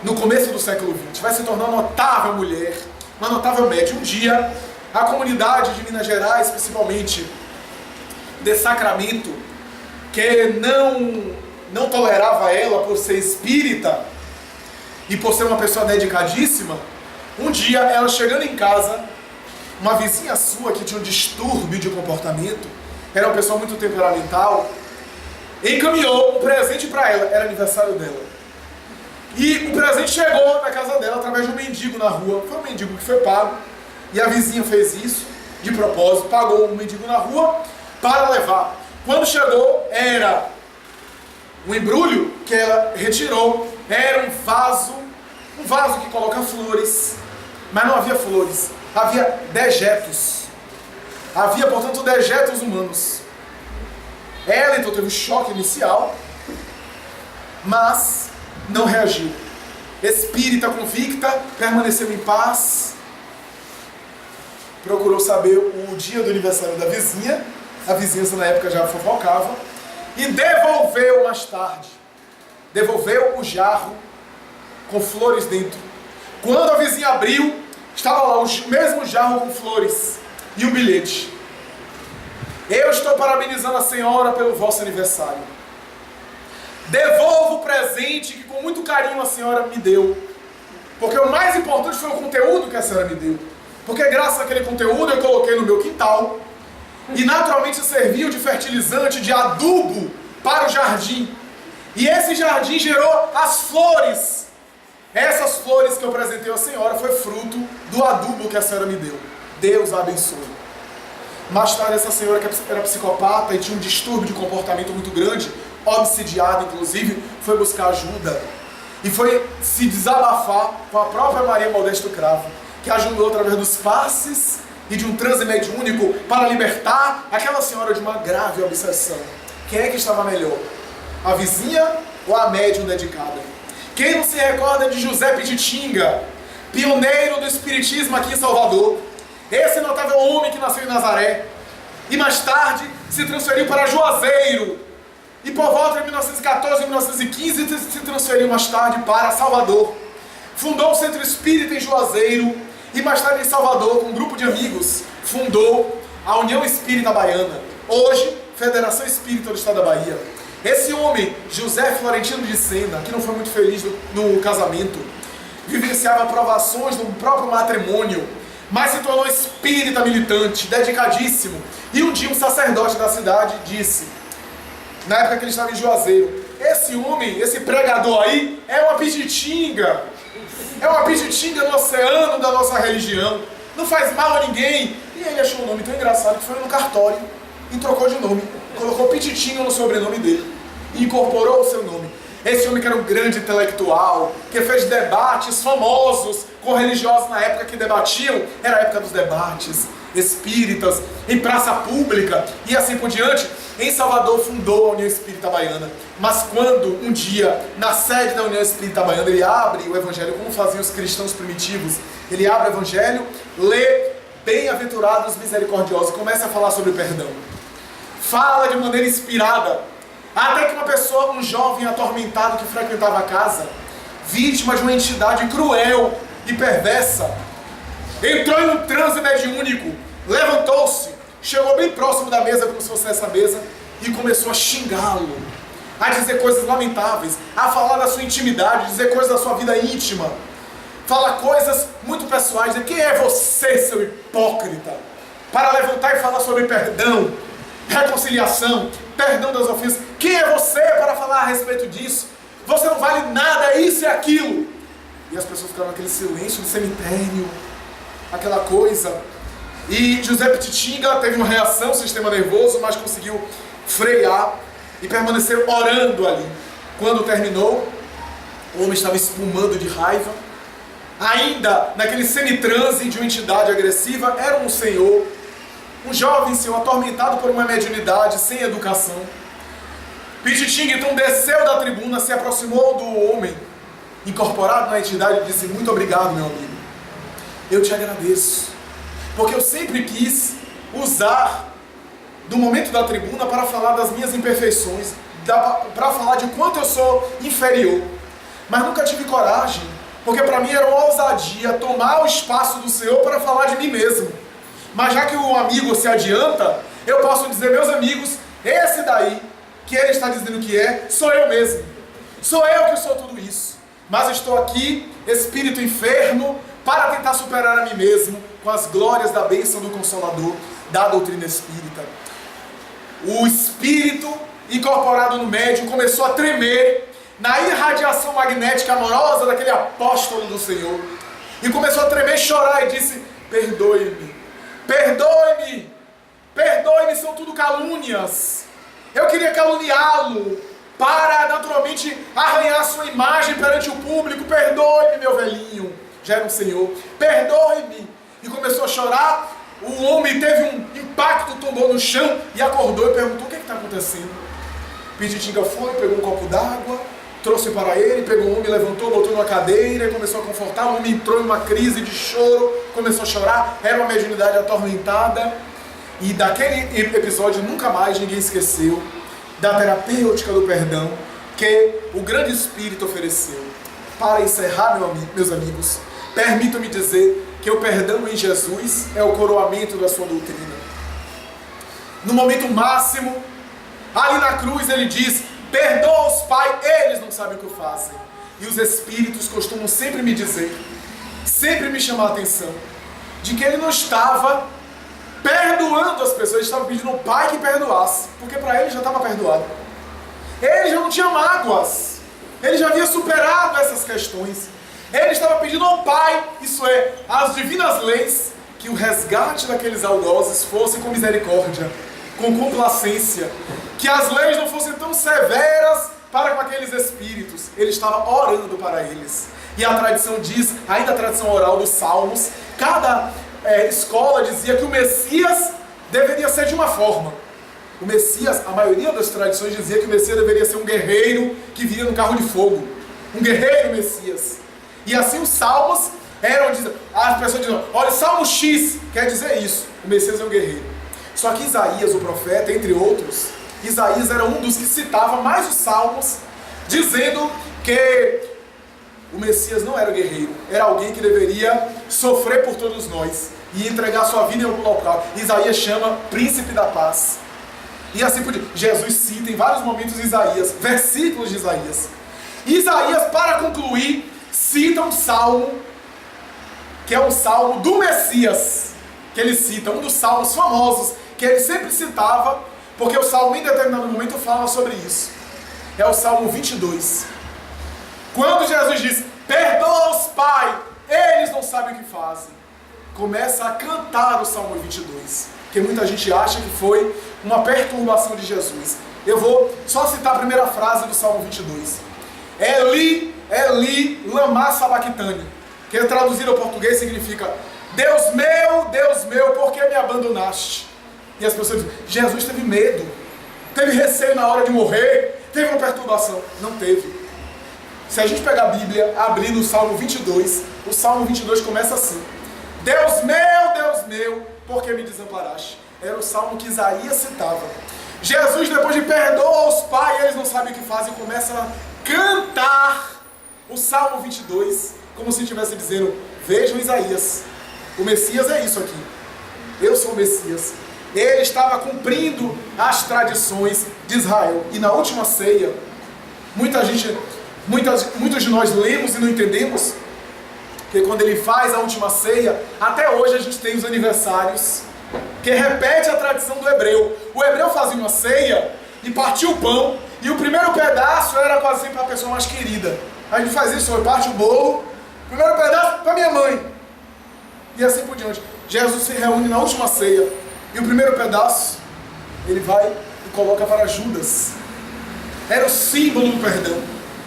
no começo do século XX. Vai se tornar uma notável mulher, uma notável médium. Um dia, a comunidade de Minas Gerais, principalmente de Sacramento, que não tolerava ela por ser espírita e por ser uma pessoa dedicadíssima, um dia ela chegando em casa, uma vizinha sua que tinha um distúrbio de comportamento, era uma pessoa muito temperamental, encaminhou um presente para ela, era aniversário dela. E o presente chegou na casa dela através de um mendigo na rua, foi um mendigo que foi pago, e a vizinha fez isso de propósito, pagou um mendigo na rua para levar. Quando chegou, era um embrulho que ela retirou, era um vaso que coloca flores, mas não havia flores, havia dejetos. Havia, portanto, dejetos humanos. Ela então teve um choque inicial, mas não reagiu. Espírita convicta, permaneceu em paz, procurou saber o dia do aniversário da vizinha, a vizinhança na época já fofocava, e devolveu mais tarde. Devolveu o jarro com flores dentro. Quando a vizinha abriu, estava lá o mesmo jarro com flores e o bilhete. Eu estou parabenizando a senhora pelo vosso aniversário. Devolvo o presente que com muito carinho a senhora me deu. Porque o mais importante foi o conteúdo que a senhora me deu. Porque graças àquele conteúdo eu coloquei no meu quintal e naturalmente serviu de fertilizante, de adubo para o jardim. E esse jardim gerou as flores. Essas flores que eu apresentei à senhora foi fruto do adubo que a senhora me deu. Deus a abençoe. Mais tarde essa senhora que era psicopata e tinha um distúrbio de comportamento muito grande, obsidiada inclusive, foi buscar ajuda. E foi se desabafar com a própria Maria Modesto Cravo, que ajudou através dos passes e de um transe mediúnico para libertar aquela senhora de uma grave obsessão. Quem é que estava melhor? A vizinha ou a médium dedicada? Quem não se recorda de José Pititinga, pioneiro do espiritismo aqui em Salvador? Esse notável homem que nasceu em Nazaré e mais tarde se transferiu para Juazeiro e por volta de 1914 e 1915 se transferiu mais tarde para Salvador. Fundou o Centro Espírita em Juazeiro e mais tarde em Salvador, com um grupo de amigos, fundou a União Espírita Baiana, hoje Federação Espírita do Estado da Bahia. Esse homem, José Florentino de Sena, que não foi muito feliz no casamento, vivenciava provações no próprio matrimônio, mas se tornou espírita militante, dedicadíssimo. E um dia um sacerdote da cidade disse, na época que ele estava em Juazeiro, esse homem, esse pregador aí, é uma pititinga. É uma pititinga no oceano da nossa religião. Não faz mal a ninguém. E ele achou um nome tão engraçado que foi no cartório e trocou de nome. Colocou Pititinga no sobrenome dele e incorporou o seu nome. Esse homem que era um grande intelectual, que fez debates famosos com religiosos na época que debatiam, era a época dos debates espíritas, em praça pública e assim por diante. Em Salvador fundou a União Espírita Baiana. Mas quando um dia, na sede da União Espírita Baiana, ele abre o Evangelho, como faziam os cristãos primitivos, ele abre o Evangelho, lê Bem-aventurados misericordiosos, começa a falar sobre o perdão. Fala de maneira inspirada, até que uma pessoa, um jovem atormentado que frequentava a casa, vítima de uma entidade cruel e perversa, entrou em um transe mediúnico, levantou-se, chegou bem próximo da mesa, como se fosse essa mesa, e começou a xingá-lo, a dizer coisas lamentáveis, a falar da sua intimidade, dizer coisas da sua vida íntima, fala coisas muito pessoais, dizer, quem é você, seu hipócrita, para levantar e falar sobre perdão, reconciliação, perdão das ofensas. Quem é você para falar a respeito disso? Você não vale nada, isso e aquilo. E as pessoas ficaram naquele silêncio do cemitério, aquela coisa. E José Pititinga teve uma reação, sistema nervoso, mas conseguiu frear e permaneceu orando ali. Quando terminou, o homem estava espumando de raiva. Ainda naquele semitranse de uma entidade agressiva, era um senhor, um jovem senhor atormentado por uma mediunidade, sem educação. Pititinga então desceu da tribuna, se aproximou do homem incorporado na entidade e disse: muito obrigado, meu amigo. Eu te agradeço, porque eu sempre quis usar do momento da tribuna para falar das minhas imperfeições, para falar de quanto eu sou inferior. Mas nunca tive coragem, porque para mim era uma ousadia tomar o espaço do Senhor para falar de mim mesmo. Mas já que o amigo se adianta, eu posso dizer: meus amigos, esse daí, que ele está dizendo que é, sou eu mesmo. Sou eu que sou tudo isso. Mas estou aqui, espírito enfermo, para tentar superar a mim mesmo, com as glórias da bênção do Consolador, da doutrina espírita. O espírito incorporado no médium começou a tremer na irradiação magnética amorosa daquele apóstolo do Senhor. E começou a tremer, chorar e disse: perdoe-me, perdoe-me, perdoe-me, são tudo calúnias. Eu queria caluniá-lo para naturalmente arranhar sua imagem perante o público. Perdoe-me, meu velhinho. Já era um senhor. Perdoe-me. E começou a chorar. O homem teve um impacto, tombou no chão e acordou e perguntou: o que está acontecendo? Pititinga foi, pegou um copo d'água, trouxe para ele, pegou o homem, levantou, botou numa cadeira e começou a confortar. O homem entrou em uma crise de choro, começou a chorar. Era uma mediunidade atormentada. E daquele episódio nunca mais ninguém esqueceu da terapêutica do perdão que o grande Espírito ofereceu. Para encerrar, meus amigos, permitam-me dizer que o perdão em Jesus é o coroamento da sua doutrina. No momento máximo, ali na cruz ele diz: perdoa-os, Pai, eles não sabem o que fazem. E os Espíritos costumam sempre me dizer, sempre me chamar a atenção, de que ele não estava perdoando as pessoas, ele estava pedindo ao Pai que perdoasse, porque para ele já estava perdoado. Ele já não tinha mágoas, ele já havia superado essas questões. Ele estava pedindo ao Pai, isso é, às divinas leis, que o resgate daqueles algozes fosse com misericórdia, com complacência, que as leis não fossem tão severas para com aqueles espíritos. Ele estava orando para eles. E a tradição diz, ainda a tradição oral dos Salmos, cada escola dizia que o Messias deveria ser de uma forma. O Messias, a maioria das tradições dizia que o Messias deveria ser um guerreiro que viria no carro de fogo. Um guerreiro Messias. E assim os Salmos eram, as pessoas diziam: olha, Salmo X quer dizer isso, o Messias é um guerreiro. Só que Isaías, o profeta, entre outros, Isaías era um dos que citava mais os Salmos, dizendo que o Messias não era guerreiro, era alguém que deveria sofrer por todos nós e entregar sua vida em algum local. Isaías chama príncipe da paz. E assim por diante. Jesus cita em vários momentos Isaías, versículos de Isaías. Isaías, para concluir, cita um salmo, que é um salmo do Messias, que ele cita, um dos salmos famosos, que ele sempre citava, porque o salmo em determinado momento fala sobre isso. É o Salmo 22. Quando Jesus diz: perdoa-os, Pai, eles não sabem o que fazem, começa a cantar o Salmo 22, que muita gente acha que foi uma perturbação de Jesus. Eu vou só citar a primeira frase do Salmo 22. Eli, Eli, lama sabachthani, que traduzido ao português significa: Deus meu, por que me abandonaste? E as pessoas dizem: Jesus teve medo, teve receio na hora de morrer, teve uma perturbação. Não teve. Se a gente pegar a Bíblia, abrir no Salmo 22, o Salmo 22 começa assim: Deus meu, por que me desamparaste? Era o salmo que Isaías citava. Jesus, depois de perdoar os pais, eles não sabem o que fazem, começa a cantar o Salmo 22, como se estivesse dizendo: vejam Isaías, o Messias é isso aqui, eu sou o Messias. Ele estava cumprindo as tradições de Israel. E na última ceia, muitos de nós lemos e não entendemos, que quando ele faz a última ceia, até hoje a gente tem os aniversários, que repete a tradição do hebreu. O hebreu fazia uma ceia e partia o pão, e o primeiro pedaço era quase para a pessoa mais querida. A gente faz isso, parte o bolo, primeiro pedaço para minha mãe, e assim por diante. Jesus se reúne na última ceia, e o primeiro pedaço ele vai e coloca para Judas. era o símbolo do perdão.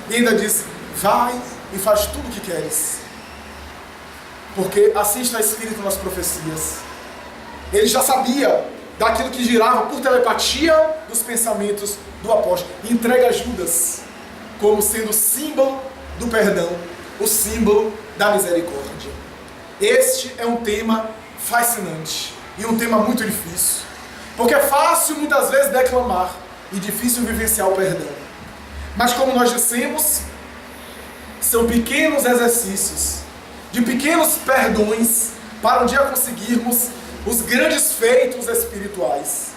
E ainda diz: vai e faz tudo o que queres. Porque assim está escrito nas profecias. Ele já sabia daquilo que girava por telepatia dos pensamentos do apóstolo. E entrega Judas como sendo o símbolo do perdão, o símbolo da misericórdia. Este é um tema fascinante e um tema muito difícil. Porque é fácil muitas vezes declamar e difícil vivenciar o perdão. Mas como nós dissemos, são pequenos exercícios, de pequenos perdões, para um dia conseguirmos os grandes feitos espirituais,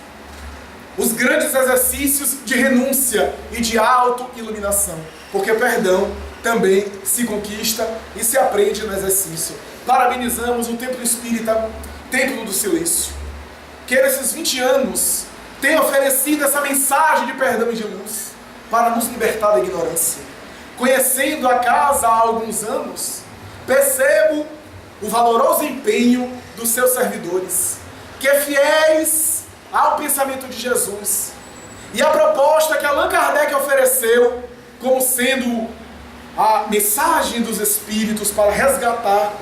os grandes exercícios de renúncia e de auto-iluminação, porque perdão também se conquista e se aprende no exercício. Parabenizamos o Templo Espírita, Templo do Silêncio, que nesses 20 anos tem oferecido essa mensagem de perdão e de luz para nos libertar da ignorância. Conhecendo a casa há alguns anos, percebo o valoroso empenho dos seus servidores, que é fiéis ao pensamento de Jesus. E a proposta que Allan Kardec ofereceu como sendo a mensagem dos Espíritos para resgatar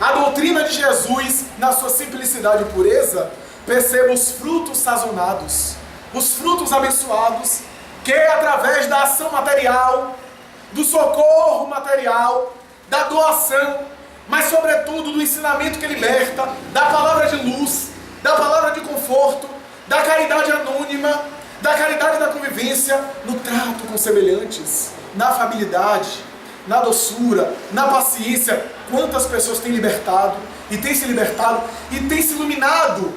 a doutrina de Jesus na sua simplicidade e pureza, percebo os frutos sazonados, os frutos abençoados, que através da ação material, do socorro material, da doação, mas sobretudo do ensinamento que liberta, da palavra de luz, da palavra de conforto, da caridade anônima, da caridade da convivência, no trato com semelhantes, na afabilidade, na doçura, na paciência. Quantas pessoas têm libertado, e têm se libertado, e têm se iluminado,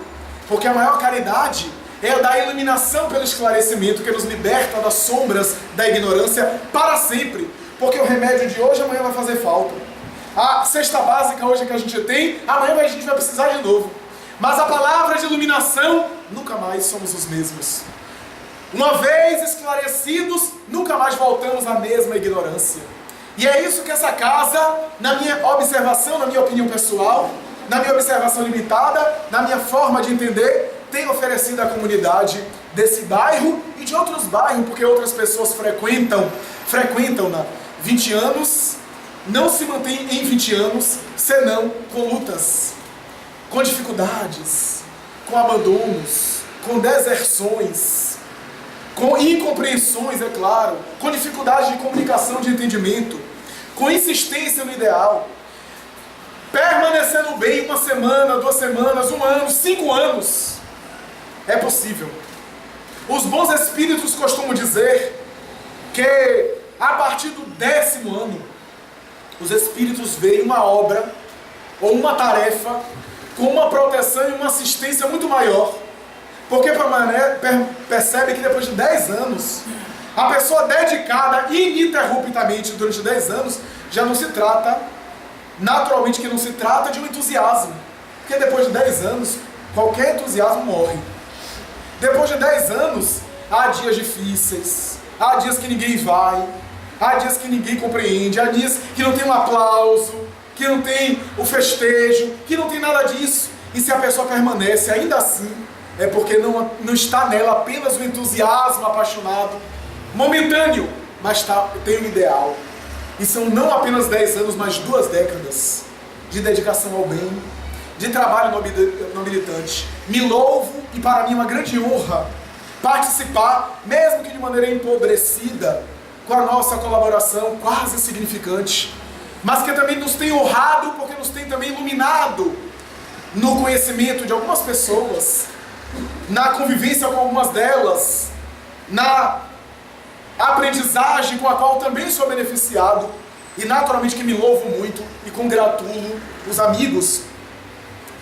porque a maior caridade é a da iluminação pelo esclarecimento, que nos liberta das sombras da ignorância para sempre, porque o remédio de hoje amanhã vai fazer falta. A cesta básica hoje que a gente tem, amanhã a gente vai precisar de novo. Mas a palavra de iluminação, nunca mais somos os mesmos. Uma vez esclarecidos, nunca mais voltamos à mesma ignorância. E é isso que essa casa, na minha observação, na minha opinião pessoal, na minha observação limitada, na minha forma de entender, tem oferecido à comunidade desse bairro e de outros bairros, porque outras pessoas frequentam-na 20 anos, não se mantém em 20 anos, senão com lutas, com dificuldades, com abandonos, com deserções, com incompreensões, é claro, com dificuldade de comunicação, de entendimento, com insistência no ideal, permanecendo bem 1 semana, 2 semanas, 1 ano, 5 anos. É possível. Os bons espíritos costumam dizer que a partir do 10º ano, os espíritos veem uma obra ou uma tarefa com uma proteção e uma assistência muito maior, porque percebe que depois de 10 anos, a pessoa dedicada ininterruptamente durante 10 anos, já não se trata, naturalmente que não se trata de um entusiasmo, porque depois de 10 anos, qualquer entusiasmo morre. Depois de 10 anos, há dias difíceis, há dias que ninguém vai, há dias que ninguém compreende, há dias que não tem um aplauso, que não tem o festejo, que não tem nada disso. E se a pessoa permanece ainda assim, é porque não está nela apenas o entusiasmo apaixonado, momentâneo, mas tem um ideal. E são não apenas 10 anos, mas 2 décadas de dedicação ao bem, de trabalho nobilitante. Me louvo, e para mim é uma grande honra participar, mesmo que de maneira empobrecida, com a nossa colaboração quase insignificante, mas que também nos tem honrado, porque nos tem também iluminado no conhecimento de algumas pessoas, na convivência com algumas delas, na aprendizagem com a qual também sou beneficiado, e naturalmente que me louvo muito e congratulo os amigos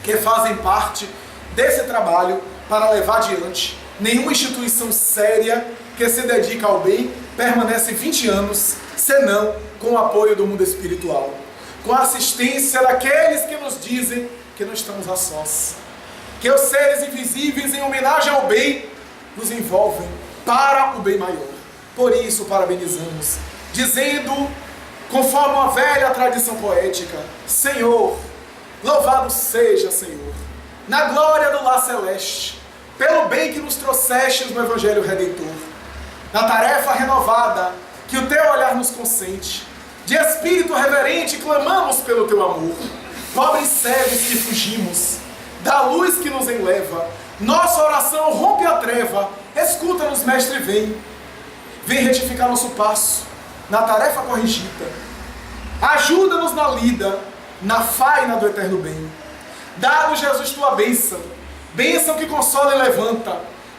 que fazem parte desse trabalho para levar adiante. Nenhuma instituição séria que se dedica ao bem permanece 20 anos, senão com o apoio do mundo espiritual, com a assistência daqueles que nos dizem que não estamos a sós, que os seres invisíveis, em homenagem ao bem, nos envolvem para o bem maior. Por isso parabenizamos, dizendo, conforme uma velha tradição poética: Senhor, louvado seja, Senhor, na glória do lar celeste, pelo bem que nos trouxestes no Evangelho Redentor. na tarefa renovada que o teu olhar nos consente. De espírito reverente clamamos pelo teu amor. Pobres cegos que fugimos da luz que nos enleva, nossa oração rompe a treva. Escuta-nos, mestre, vem retificar nosso passo na tarefa corrigida. Ajuda-nos na lida, na faina do eterno bem. Dá-nos, Jesus, tua bênção, bênção que consola e levanta,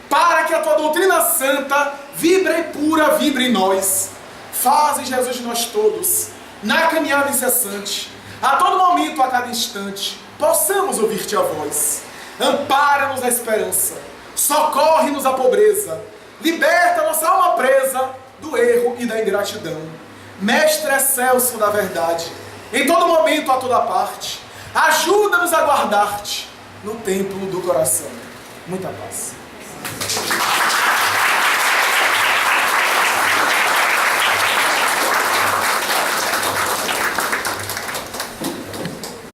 para que a tua doutrina santa vibre e pura vibre em nós. Faze, Jesus, de nós todos, na caminhada incessante, a todo momento, a cada instante, possamos ouvir-te a voz. Ampara-nos a esperança, socorre-nos a pobreza, liberta nossa alma presa do erro e da ingratidão. Mestre excelso da verdade, em todo momento, a toda parte, ajuda-nos a guardar-te no templo do coração. Muita paz.